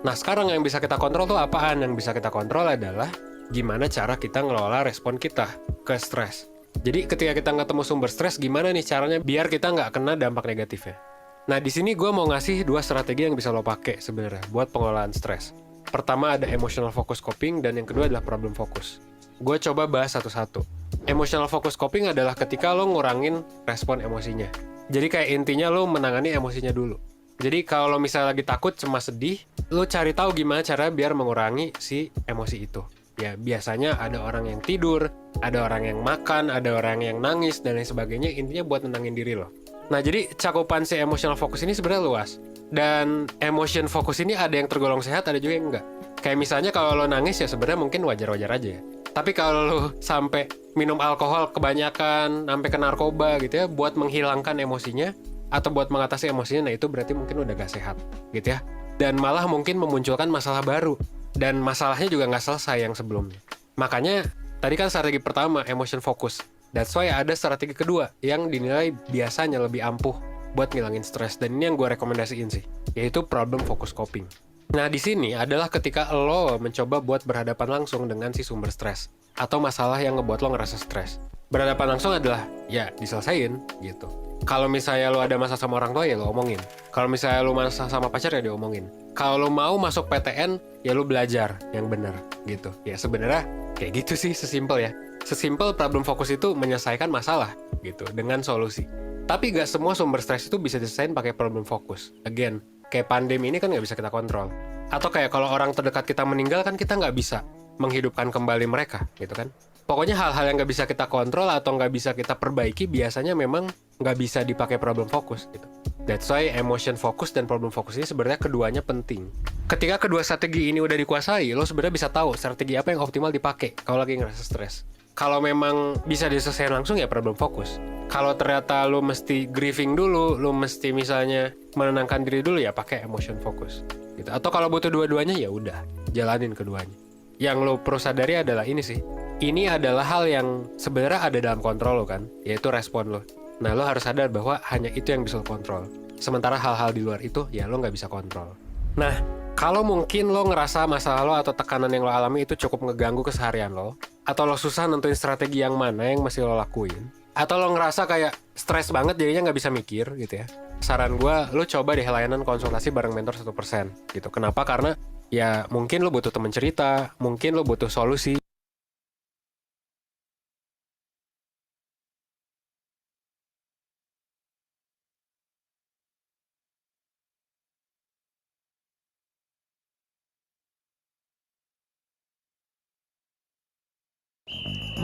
Nah, sekarang yang bisa kita kontrol tuh apaan? Yang bisa kita kontrol adalah gimana cara kita ngelola respon kita ke stres. Jadi ketika kita ketemu sumber stres, gimana nih caranya biar kita nggak kena dampak negatifnya? Nah, di sini gue mau ngasih 2 strategi yang bisa lo pakai sebenarnya buat pengelolaan stres. Pertama ada emotional focus coping, dan yang kedua adalah problem focus. Gue coba bahas satu-satu. Emotional focus coping adalah ketika lo ngurangin respon emosinya. Jadi kayak intinya lo menangani emosinya dulu. Jadi kalau lo misalnya lagi takut, cemas, sedih, lo cari tahu gimana cara biar mengurangi si emosi itu. Ya, biasanya ada orang yang tidur, ada orang yang makan, ada orang yang nangis, dan lain sebagainya. Intinya buat nenangin diri lo. Nah, jadi cakupan si emotional focus ini sebenarnya luas. Dan emotion focus ini ada yang tergolong sehat, ada juga yang enggak. Kayak misalnya kalau lo nangis ya sebenarnya mungkin wajar-wajar aja ya. Tapi kalau lo sampai minum alkohol kebanyakan, sampai ke narkoba gitu ya, buat menghilangkan emosinya, atau buat mengatasi emosinya, nah itu berarti mungkin udah gak sehat gitu ya. Dan malah mungkin memunculkan masalah baru. Dan masalahnya juga nggak selesai yang sebelumnya. Makanya, tadi kan strategi pertama, emotion focus. That's why ada strategi kedua, yang dinilai biasanya lebih ampuh buat ngilangin stres. Dan ini yang gue rekomendasiin sih, yaitu problem focus coping. Nah, di sini adalah ketika lo mencoba buat berhadapan langsung dengan si sumber stres atau masalah yang ngebuat lo ngerasa stres. Berhadapan langsung adalah, ya diselesain gitu. Kalau misalnya lo ada masalah sama orang tua, ya lo omongin. Kalau misalnya lo masalah sama pacar, ya diomongin. Kalau lo mau masuk PTN, ya lo belajar yang benar gitu. Ya sebenarnya kayak gitu sih, sesimpel ya. Sesimpel problem fokus itu menyelesaikan masalah gitu dengan solusi. Tapi gak semua sumber stres itu bisa diselesaikan pakai problem fokus. Again, kayak pandemi ini kan nggak bisa kita kontrol. Atau kayak kalau orang terdekat kita meninggal kan kita nggak bisa menghidupkan kembali mereka, gitu kan. Pokoknya hal-hal yang nggak bisa kita kontrol atau nggak bisa kita perbaiki biasanya memang nggak bisa dipakai problem fokus, gitu. That's why emotion focus dan problem fokus ini sebenarnya keduanya penting. Ketika kedua strategi ini udah dikuasai, lo sebenarnya bisa tahu strategi apa yang optimal dipakai kalau lagi ngerasa stres. Kalau memang bisa diselesaikan langsung ya problem fokus. Kalau ternyata lo mesti grieving dulu, lo mesti misalnya menenangkan diri dulu ya pakai emotion focus. Gitu. Atau kalau butuh dua-duanya ya udah, jalanin keduanya. Yang lo perlu sadari adalah ini sih. Ini adalah hal yang sebenarnya ada dalam kontrol lo kan, yaitu respon lo. Nah lo harus sadar bahwa hanya itu yang bisa lo kontrol. Sementara hal-hal di luar itu ya lo nggak bisa kontrol. Nah, kalau mungkin lo ngerasa masalah lo atau tekanan yang lo alami itu cukup ngeganggu keseharian lo, atau lo susah nentuin strategi yang mana yang mesti lo lakuin, atau lo ngerasa kayak stres banget jadinya nggak bisa mikir gitu ya, saran gue, lo coba deh layanan konsultasi bareng mentor 1% gitu. Kenapa? Karena ya mungkin lo butuh temen cerita, mungkin lo butuh solusi.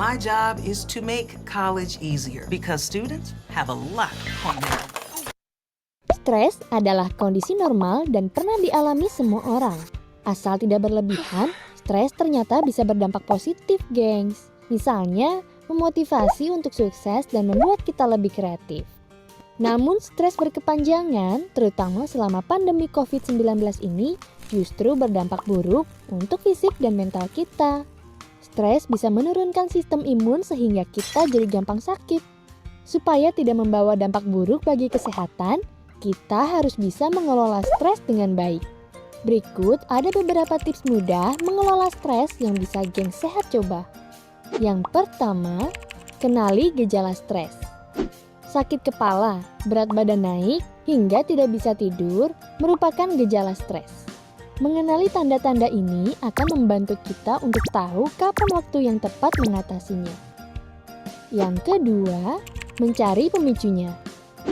My job is to make college easier because students have a lot on their own. Stres adalah kondisi normal dan pernah dialami semua orang. Asal tidak berlebihan, stres ternyata bisa berdampak positif, gengs. Misalnya, memotivasi untuk sukses dan membuat kita lebih kreatif. Namun, stres berkepanjangan, terutama selama pandemi COVID-19 ini, justru berdampak buruk untuk fisik dan mental kita. Stres bisa menurunkan sistem imun sehingga kita jadi gampang sakit. Supaya tidak membawa dampak buruk bagi kesehatan, kita harus bisa mengelola stres dengan baik. Berikut ada beberapa tips mudah mengelola stres yang bisa geng sehat coba. Yang pertama, kenali gejala stres. Sakit kepala, berat badan naik, hingga tidak bisa tidur merupakan gejala stres. Mengenali tanda-tanda ini akan membantu kita untuk tahu kapan waktu yang tepat mengatasinya. Yang kedua, mencari pemicunya.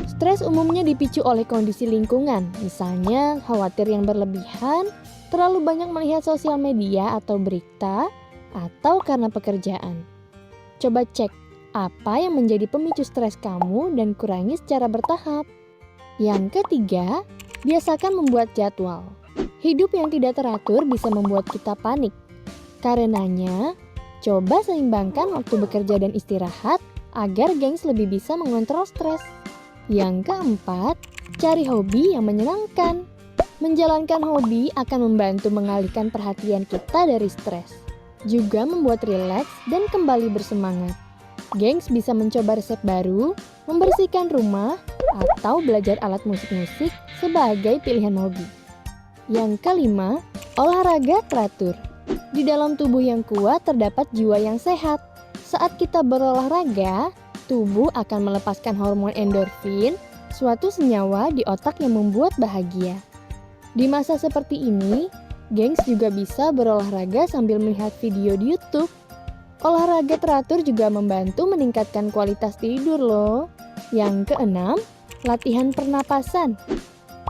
Stres umumnya dipicu oleh kondisi lingkungan, misalnya khawatir yang berlebihan, terlalu banyak melihat sosial media atau berita, atau karena pekerjaan. Coba cek apa yang menjadi pemicu stres kamu dan kurangi secara bertahap. Yang ketiga, biasakan membuat jadwal. Hidup yang tidak teratur bisa membuat kita panik. Karenanya, coba seimbangkan waktu bekerja dan istirahat agar gengs lebih bisa mengontrol stres. Yang keempat, cari hobi yang menyenangkan. Menjalankan hobi akan membantu mengalihkan perhatian kita dari stres. Juga membuat rileks dan kembali bersemangat. Gengs bisa mencoba resep baru, membersihkan rumah, atau belajar alat musik-musik sebagai pilihan hobi. Yang kelima, olahraga teratur. Di dalam tubuh yang kuat terdapat jiwa yang sehat. Saat kita berolahraga, tubuh akan melepaskan hormon endorfin, suatu senyawa di otak yang membuat bahagia. Di masa seperti ini, gengs juga bisa berolahraga sambil melihat video di YouTube. Olahraga teratur juga membantu meningkatkan kualitas tidur loh. Yang keenam, latihan pernapasan.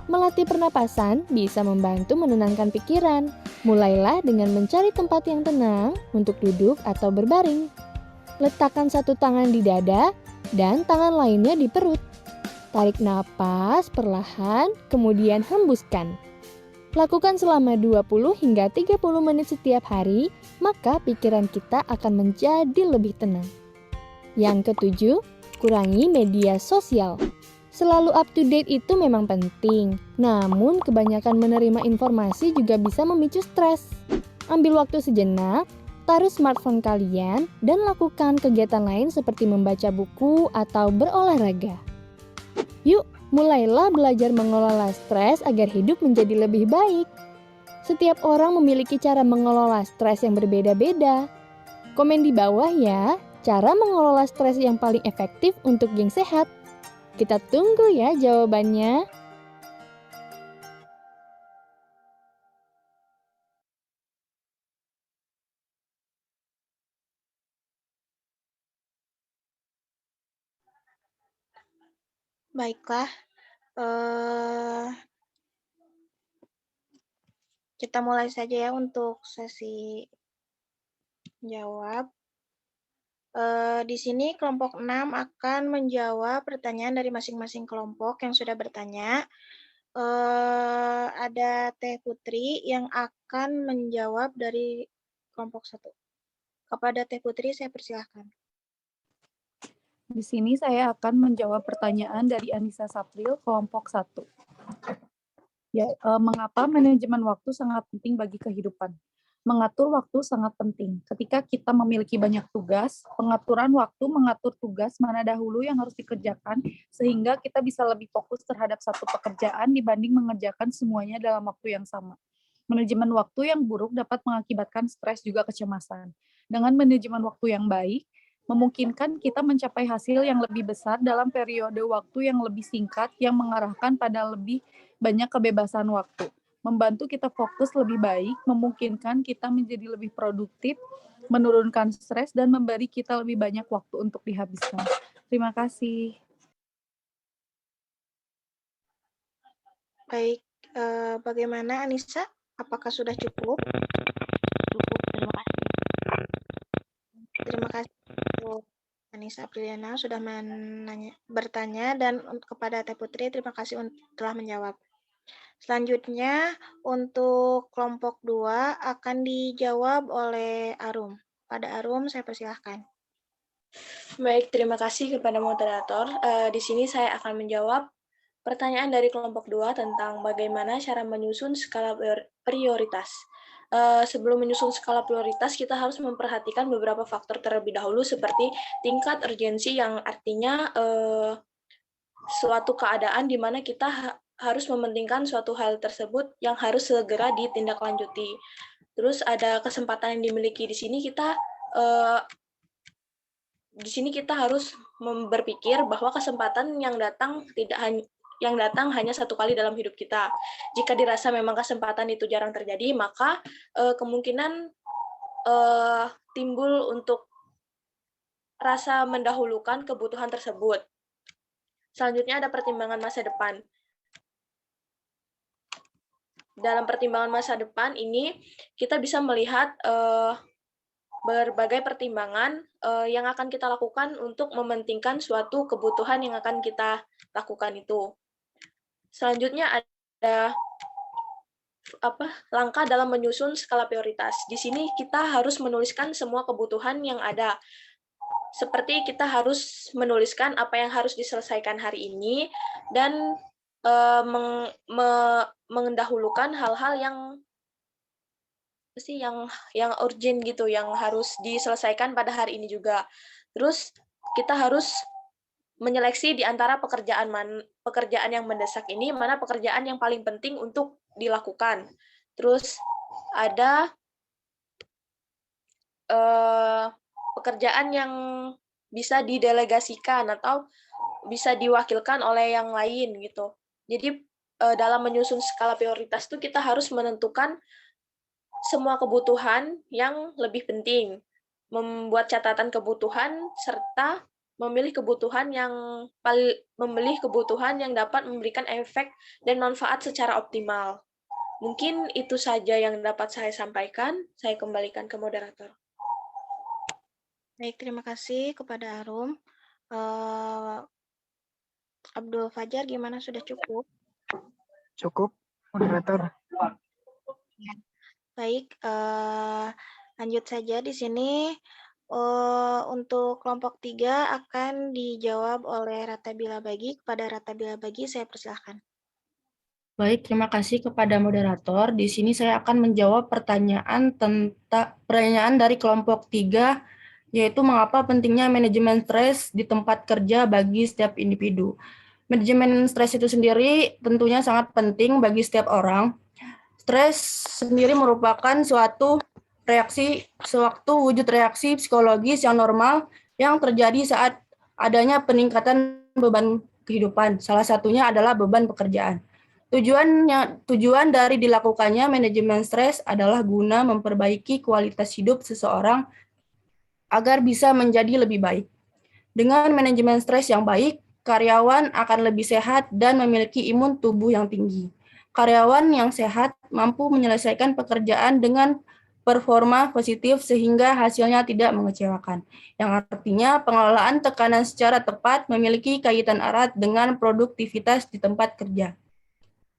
Melatih pernapasan bisa membantu menenangkan pikiran. Mulailah dengan mencari tempat yang tenang untuk duduk atau berbaring. Letakkan satu tangan di dada dan tangan lainnya di perut. Tarik napas perlahan, kemudian hembuskan. Lakukan selama 20 hingga 30 menit setiap hari, maka pikiran kita akan menjadi lebih tenang. Yang ketujuh, kurangi media sosial. Selalu up to date itu memang penting, namun kebanyakan menerima informasi juga bisa memicu stres. Ambil waktu sejenak, taruh smartphone kalian, dan lakukan kegiatan lain seperti membaca buku atau berolahraga. Yuk, mulailah belajar mengelola stres agar hidup menjadi lebih baik. Setiap orang memiliki cara mengelola stres yang berbeda-beda. Komen di bawah ya, cara mengelola stres yang paling efektif untuk geng sehat. Kita tunggu ya jawabannya. Baiklah, kita mulai saja ya untuk sesi jawab. Di sini kelompok 6 akan menjawab pertanyaan dari masing-masing kelompok yang sudah bertanya. Ada Teh Putri yang akan menjawab dari kelompok 1. Kepada Teh Putri, saya persilahkan. Di sini saya akan menjawab pertanyaan dari Anissa Sapril, kelompok 1. Ya, mengapa manajemen waktu sangat penting bagi kehidupan? Mengatur waktu sangat penting. Ketika kita memiliki banyak tugas, pengaturan waktu mengatur tugas mana dahulu yang harus dikerjakan, sehingga kita bisa lebih fokus terhadap satu pekerjaan dibanding mengerjakan semuanya dalam waktu yang sama. Manajemen waktu yang buruk dapat mengakibatkan stres juga kecemasan. Dengan manajemen waktu yang baik, memungkinkan kita mencapai hasil yang lebih besar dalam periode waktu yang lebih singkat yang mengarahkan pada lebih banyak kebebasan waktu. Membantu kita fokus lebih baik, memungkinkan kita menjadi lebih produktif, menurunkan stres, dan memberi kita lebih banyak waktu untuk dihabiskan. Terima kasih. Baik, bagaimana Anissa? Apakah sudah cukup? Cukup, terima kasih. Terima kasih untuk Anissa Apriliana sudah bertanya, dan kepada Teh Putri terima kasih telah menjawab. Selanjutnya untuk kelompok 2 akan dijawab oleh Arum. Pada Arum saya persilahkan. Baik, terima kasih kepada moderator. Di sini saya akan menjawab pertanyaan dari kelompok 2 tentang bagaimana cara menyusun skala prioritas. Sebelum menyusun skala prioritas, kita harus memperhatikan beberapa faktor terlebih dahulu seperti tingkat urgensi, yang artinya suatu keadaan di mana kita harus mementingkan suatu hal tersebut yang harus segera ditindaklanjuti. Terus ada kesempatan yang dimiliki di sini kita harus berpikir bahwa kesempatan yang datang hanya satu kali dalam hidup kita. Jika dirasa memang kesempatan itu jarang terjadi, maka kemungkinan timbul untuk rasa mendahulukan kebutuhan tersebut. Selanjutnya ada pertimbangan masa depan. Dalam pertimbangan masa depan ini, kita bisa melihat berbagai pertimbangan yang akan kita lakukan untuk mementingkan suatu kebutuhan yang akan kita lakukan itu. Selanjutnya ada langkah dalam menyusun skala prioritas. Di sini kita harus menuliskan semua kebutuhan yang ada. Seperti kita harus menuliskan apa yang harus diselesaikan hari ini dan mendahulukan hal-hal yang urgent gitu, yang harus diselesaikan pada hari ini juga. Terus kita harus menyeleksi di antara pekerjaan yang mendesak ini, mana pekerjaan yang paling penting untuk dilakukan. Terus ada pekerjaan yang bisa didelegasikan atau bisa diwakilkan oleh yang lain gitu. Jadi dalam menyusun skala prioritas itu kita harus menentukan semua kebutuhan yang lebih penting, membuat catatan kebutuhan serta memilih kebutuhan yang dapat memberikan efek dan manfaat secara optimal. Mungkin itu saja yang dapat saya sampaikan. Saya kembalikan ke moderator. Baik, terima kasih kepada Arum. Abdul Fajar, gimana, sudah cukup? Cukup, moderator. Baik, lanjut saja di sini. Untuk kelompok 3 akan dijawab oleh Ratabila Bagi. Kepada Ratabila Bagi, saya persilahkan. Baik, terima kasih kepada moderator. Di sini saya akan menjawab pertanyaan dari kelompok 3, yaitu mengapa pentingnya manajemen stres di tempat kerja bagi setiap individu. Manajemen stres itu sendiri tentunya sangat penting bagi setiap orang. Stres sendiri merupakan suatu wujud reaksi psikologis yang normal yang terjadi saat adanya peningkatan beban kehidupan. Salah satunya adalah beban pekerjaan. Tujuan dari dilakukannya manajemen stres adalah guna memperbaiki kualitas hidup seseorang agar bisa menjadi lebih baik. Dengan manajemen stres yang baik, karyawan akan lebih sehat dan memiliki imun tubuh yang tinggi. Karyawan yang sehat mampu menyelesaikan pekerjaan dengan performa positif sehingga hasilnya tidak mengecewakan. Yang artinya pengelolaan tekanan secara tepat memiliki kaitan erat dengan produktivitas di tempat kerja.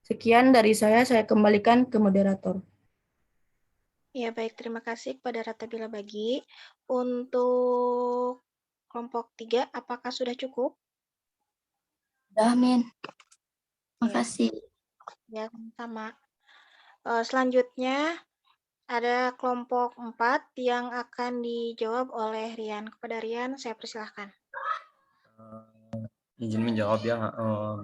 Sekian dari saya kembalikan ke moderator. Ya, baik. Terima kasih kepada Rata Bila Bagi. Untuk kelompok 3, apakah sudah cukup? Udah, Min. Makasih. Ya, sama. Selanjutnya, ada kelompok 4 yang akan dijawab oleh Rian. Kepada Rian, saya persilahkan. Izin menjawab ya,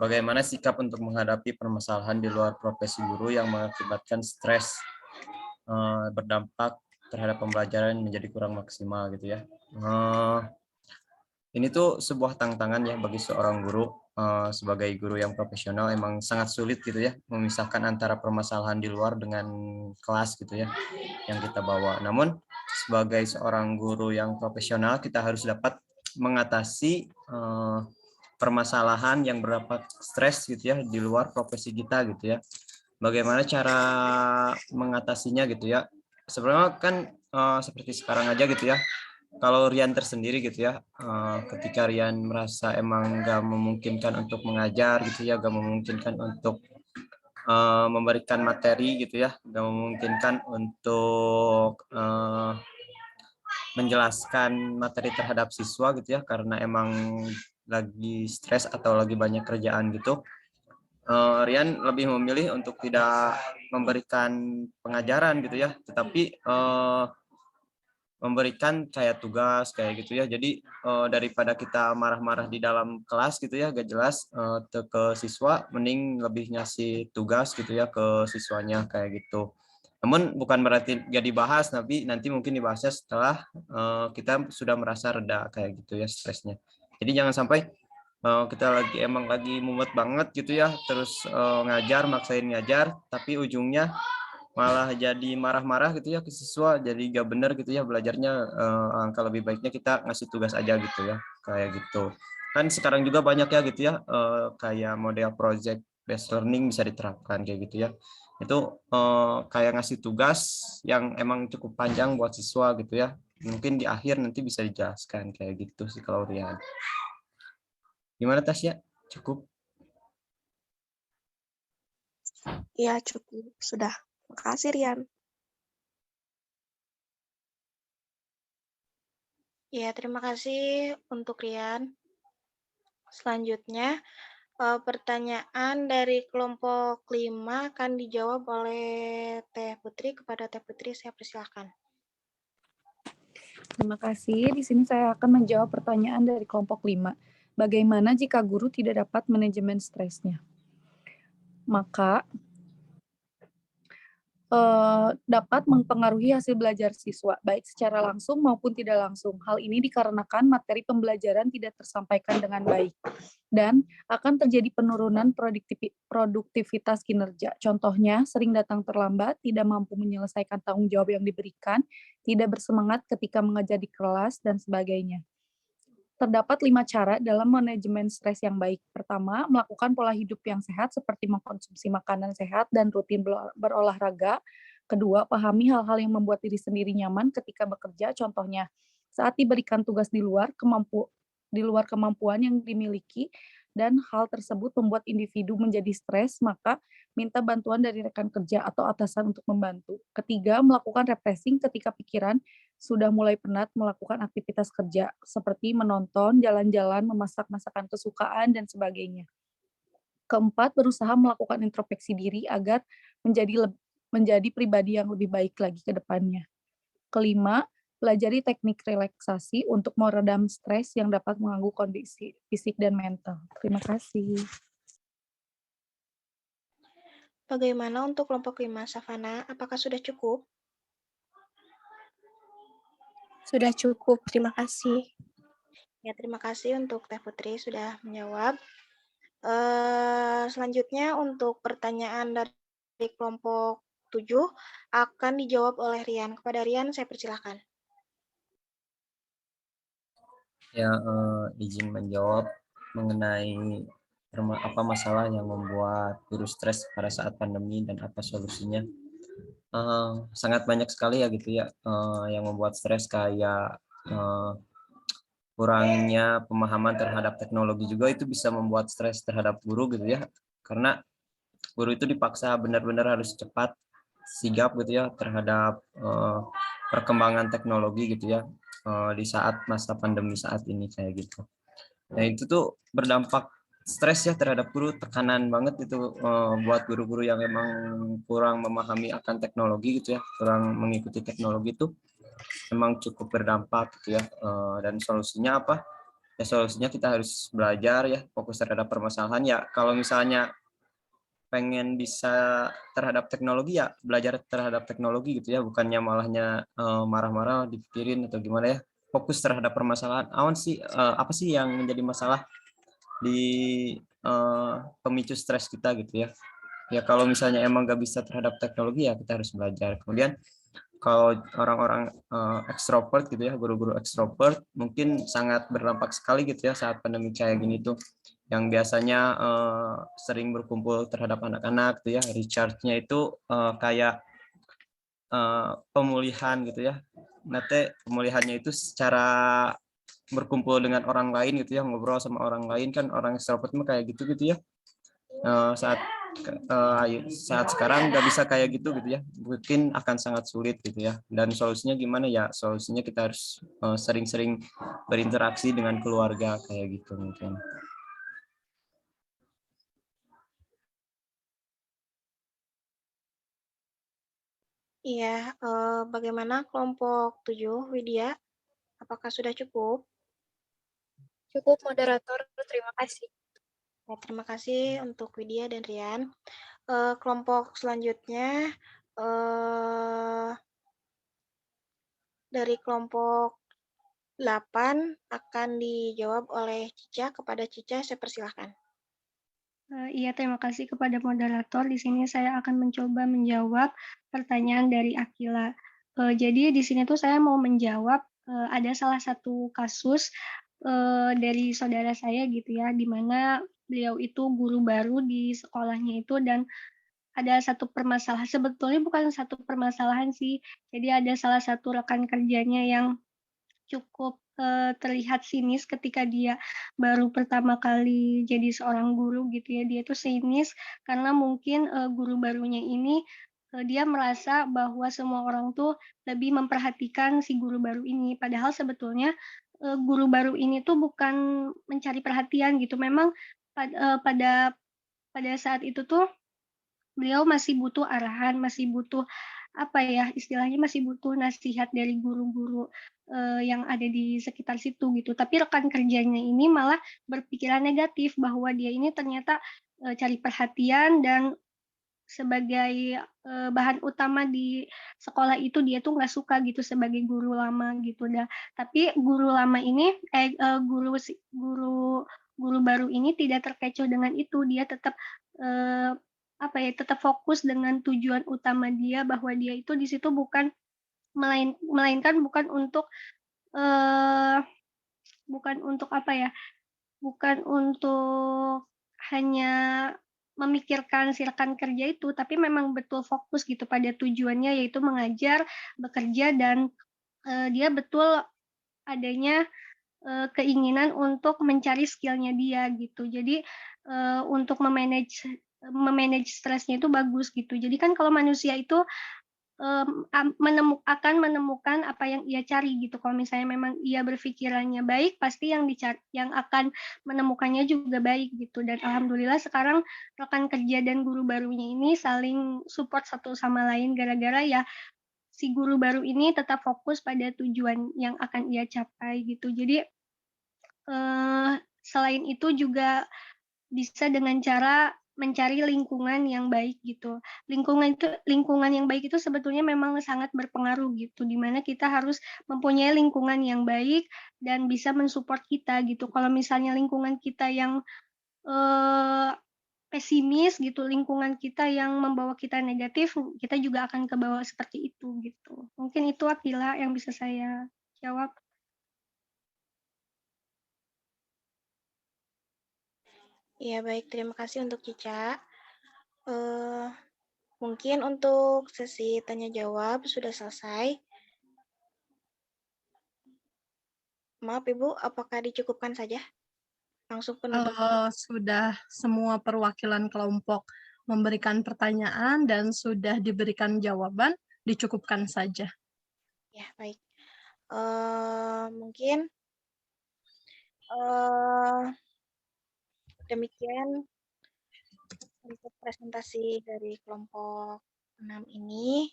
bagaimana sikap untuk menghadapi permasalahan di luar profesi guru yang mengakibatkan stres berdampak terhadap pembelajaran menjadi kurang maksimal gitu ya. Ini tuh sebuah tantangan ya bagi seorang guru, sebagai guru yang profesional emang sangat sulit gitu ya memisahkan antara permasalahan di luar dengan kelas gitu ya yang kita bawa. Namun sebagai seorang guru yang profesional kita harus dapat mengatasi permasalahan yang berdampak stres gitu ya di luar profesi kita gitu ya. Bagaimana cara mengatasinya gitu ya. Sebenarnya kan seperti sekarang aja gitu ya. Kalau Rian tersendiri gitu ya, ketika Rian merasa emang nggak memungkinkan untuk mengajar gitu ya, nggak memungkinkan untuk memberikan materi gitu ya, nggak memungkinkan untuk menjelaskan materi terhadap siswa gitu ya, karena emang lagi stres atau lagi banyak kerjaan gitu. Rian lebih memilih untuk tidak memberikan pengajaran gitu ya, tetapi memberikan kayak tugas kayak gitu ya. Jadi daripada kita marah-marah di dalam kelas gitu ya, gak jelas ke siswa, mending lebih ngasih tugas gitu ya ke siswanya kayak gitu. Namun bukan berarti gak dibahas, tapi nanti mungkin dibahasnya setelah kita sudah merasa reda kayak gitu ya stresnya. Jadi jangan sampai kita emang lagi mumet banget gitu ya, terus ngajar, maksain ngajar, tapi ujungnya malah jadi marah-marah gitu ya ke siswa, jadi gak bener gitu ya belajarnya. Angka lebih baiknya kita ngasih tugas aja gitu ya, kayak gitu. Kan sekarang juga banyak ya gitu ya, kayak model project based learning bisa diterapkan kayak gitu ya. Itu kayak ngasih tugas yang emang cukup panjang buat siswa gitu ya. Mungkin di akhir nanti bisa dijelaskan kayak gitu sih kalau Rian. Gimana Tasya? Cukup? Ya, cukup. Sudah. Makasih, Rian. Ya, terima kasih untuk Rian. Selanjutnya, pertanyaan dari kelompok 5 akan dijawab oleh Teh Putri. Kepada Teh Putri, saya persilahkan. Terima kasih. Di sini saya akan menjawab pertanyaan dari kelompok 5. Bagaimana jika guru tidak dapat manajemen stresnya? Maka dapat mempengaruhi hasil belajar siswa, baik secara langsung maupun tidak langsung. Hal ini dikarenakan materi pembelajaran tidak tersampaikan dengan baik, dan akan terjadi penurunan produktivitas kinerja. Contohnya, sering datang terlambat, tidak mampu menyelesaikan tanggung jawab yang diberikan, tidak bersemangat ketika mengajar di kelas, dan sebagainya. Terdapat 5 cara dalam manajemen stres yang baik. Pertama, melakukan pola hidup yang sehat seperti mengkonsumsi makanan sehat dan rutin berolahraga. Kedua, pahami hal-hal yang membuat diri sendiri nyaman ketika bekerja. Contohnya, saat diberikan tugas di luar kemampuan yang dimiliki dan hal tersebut membuat individu menjadi stres, maka minta bantuan dari rekan kerja atau atasan untuk membantu. Ketiga, melakukan refreshing ketika pikiran sudah mulai penat melakukan aktivitas kerja, seperti menonton, jalan-jalan, memasak masakan kesukaan, dan sebagainya. Keempat, berusaha melakukan introspeksi diri agar menjadi pribadi yang lebih baik lagi ke depannya. Kelima, pelajari teknik relaksasi untuk meredam stres yang dapat mengganggu kondisi fisik dan mental. Terima kasih. Bagaimana untuk kelompok 5, Savana? Apakah sudah cukup? Sudah cukup, terima kasih. Ya, terima kasih untuk Teh Putri sudah menjawab. Selanjutnya untuk pertanyaan dari kelompok 7 akan dijawab oleh Rian. Kepada Rian, saya persilahkan. Ya, izin menjawab mengenai apa masalah yang membuat guru stres pada saat pandemi dan apa solusinya. Sangat banyak sekali ya gitu ya yang membuat stres, kayak kurangnya pemahaman terhadap teknologi juga itu bisa membuat stres terhadap guru gitu ya, karena guru itu dipaksa benar-benar harus cepat sigap gitu ya terhadap perkembangan teknologi gitu ya di saat masa pandemi saat ini kayak gitu. Nah itu tuh berdampak stres ya terhadap guru, tekanan banget itu buat guru-guru yang emang kurang memahami akan teknologi gitu ya, kurang mengikuti teknologi itu memang cukup berdampak gitu ya. Dan solusinya apa? Ya solusinya kita harus belajar ya, fokus terhadap permasalahan ya. Kalau misalnya pengen bisa terhadap teknologi ya belajar terhadap teknologi gitu ya, bukannya malahnya marah-marah dipikirin atau gimana ya. Fokus terhadap permasalahan. Apa sih yang menjadi masalah di pemicu stres kita gitu ya. Ya kalau misalnya emang nggak bisa terhadap teknologi ya kita harus belajar. Kemudian kalau orang-orang ekstrovert gitu ya, guru-guru ekstrovert mungkin sangat berdampak sekali gitu ya saat pandemi kayak gini tuh, yang biasanya sering berkumpul terhadap anak-anak gitu ya, recharge-nya itu kayak pemulihan gitu ya. Nanti pemulihannya itu secara berkumpul dengan orang lain gitu ya, ngobrol sama orang lain, kan orang extrovert mah kayak gitu ya. Saat sekarang nggak bisa kayak gitu ya, mungkin akan sangat sulit gitu ya. Dan solusinya gimana ya? Solusinya kita harus sering-sering berinteraksi dengan keluarga kayak gitu mungkin. Iya, bagaimana kelompok 7, Widya? Apakah sudah cukup? Cukup, moderator. Terima kasih. Ya, terima kasih untuk Widya dan Rian. Kelompok selanjutnya dari kelompok 8 akan dijawab oleh Cica. Kepada Cica, saya persilahkan. Iya, terima kasih kepada moderator. Di sini saya akan mencoba menjawab pertanyaan dari Akila. Jadi di sini tuh saya mau menjawab ada salah satu kasus dari saudara saya gitu ya, di mana beliau itu guru baru di sekolahnya itu, dan ada satu permasalahan, sebetulnya bukan satu permasalahan sih, jadi ada salah satu rekan kerjanya yang cukup terlihat sinis ketika dia baru pertama kali jadi seorang guru gitu ya. Dia tuh sinis karena mungkin guru barunya ini dia merasa bahwa semua orang tuh lebih memperhatikan si guru baru ini. Padahal sebetulnya guru baru ini tuh bukan mencari perhatian gitu. Memang pada saat itu tuh beliau masih butuh arahan, masih butuh apa ya, istilahnya masih butuh nasihat dari guru-guru yang ada di sekitar situ gitu. Tapi rekan kerjanya ini malah berpikiran negatif bahwa dia ini ternyata cari perhatian, dan sebagai bahan utama di sekolah itu dia tuh nggak suka gitu sebagai guru lama gitu. Tapi guru lama ini guru baru ini tidak terkecoh dengan itu. Dia tetap tetap fokus dengan tujuan utama dia, bahwa dia itu di situ melainkan bukan untuk bukan untuk hanya memikirkan si rekan kerja itu, tapi memang betul fokus gitu pada tujuannya, yaitu mengajar, bekerja, dan dia betul adanya keinginan untuk mencari skill-nya dia gitu. Jadi untuk memanage stresnya itu bagus gitu. Jadi kan kalau manusia itu akan menemukan apa yang ia cari gitu. Kalau misalnya memang ia berpikirannya baik, pasti yang akan menemukannya juga baik gitu. Dan alhamdulillah sekarang rekan kerja dan guru barunya ini saling support satu sama lain, gara-gara ya si guru baru ini tetap fokus pada tujuan yang akan ia capai gitu. Jadi selain itu juga bisa dengan cara mencari lingkungan yang baik gitu. Lingkungan yang baik itu sebetulnya memang sangat berpengaruh gitu, di mana kita harus mempunyai lingkungan yang baik dan bisa mensupport kita gitu. Kalau misalnya lingkungan kita yang pesimis gitu, lingkungan kita yang membawa kita negatif, kita juga akan kebawa seperti itu gitu. Mungkin itu Akila yang bisa saya jawab. Ya, baik. Terima kasih untuk Cica. Mungkin untuk sesi tanya-jawab sudah selesai. Maaf, Ibu, apakah dicukupkan saja? Langsung penutup. Sudah semua perwakilan kelompok memberikan pertanyaan dan sudah diberikan jawaban, dicukupkan saja. Ya, baik. Mungkin demikian untuk presentasi dari kelompok 6 ini.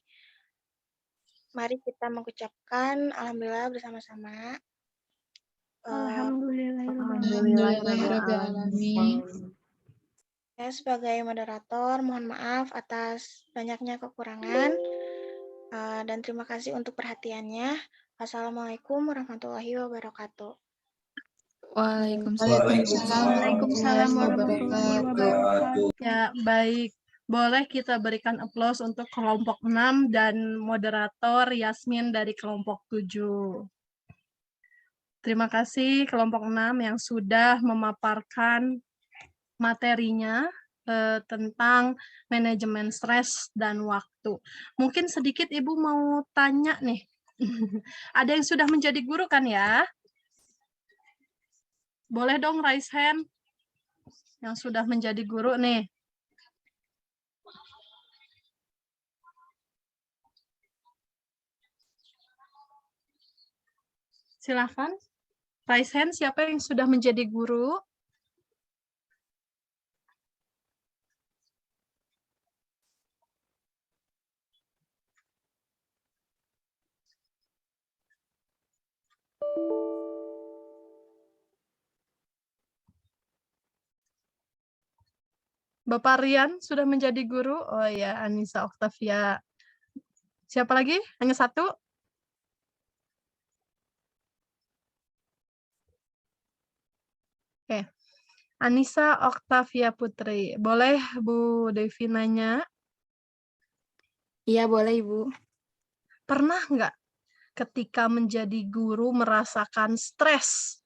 Mari kita mengucapkan alhamdulillah bersama-sama. Alhamdulillahirrahmanirrahim. Saya sebagai moderator mohon maaf atas banyaknya kekurangan dan terima kasih untuk perhatiannya. Wassalamualaikum warahmatullahi wabarakatuh. Waalaikumsalam warahmatullahi wabarakatuh. Ya, baik. Boleh kita berikan aplaus untuk kelompok 6 dan moderator Yasmin dari kelompok 7. Terima kasih kelompok 6 yang sudah memaparkan materinya tentang manajemen stres dan waktu. Mungkin sedikit Ibu mau tanya nih. Ada yang sudah menjadi guru kan ya? Boleh dong raise hand yang sudah menjadi guru nih. Silakan. Raise hand siapa yang sudah menjadi guru? Bapak Rian sudah menjadi guru? Oh ya, Anissa Octavia. Siapa lagi? Hanya satu? Oke. Anissa Octavia Putri. Boleh Bu Devi nanya? Iya, boleh Ibu. Pernah nggak ketika menjadi guru merasakan stres?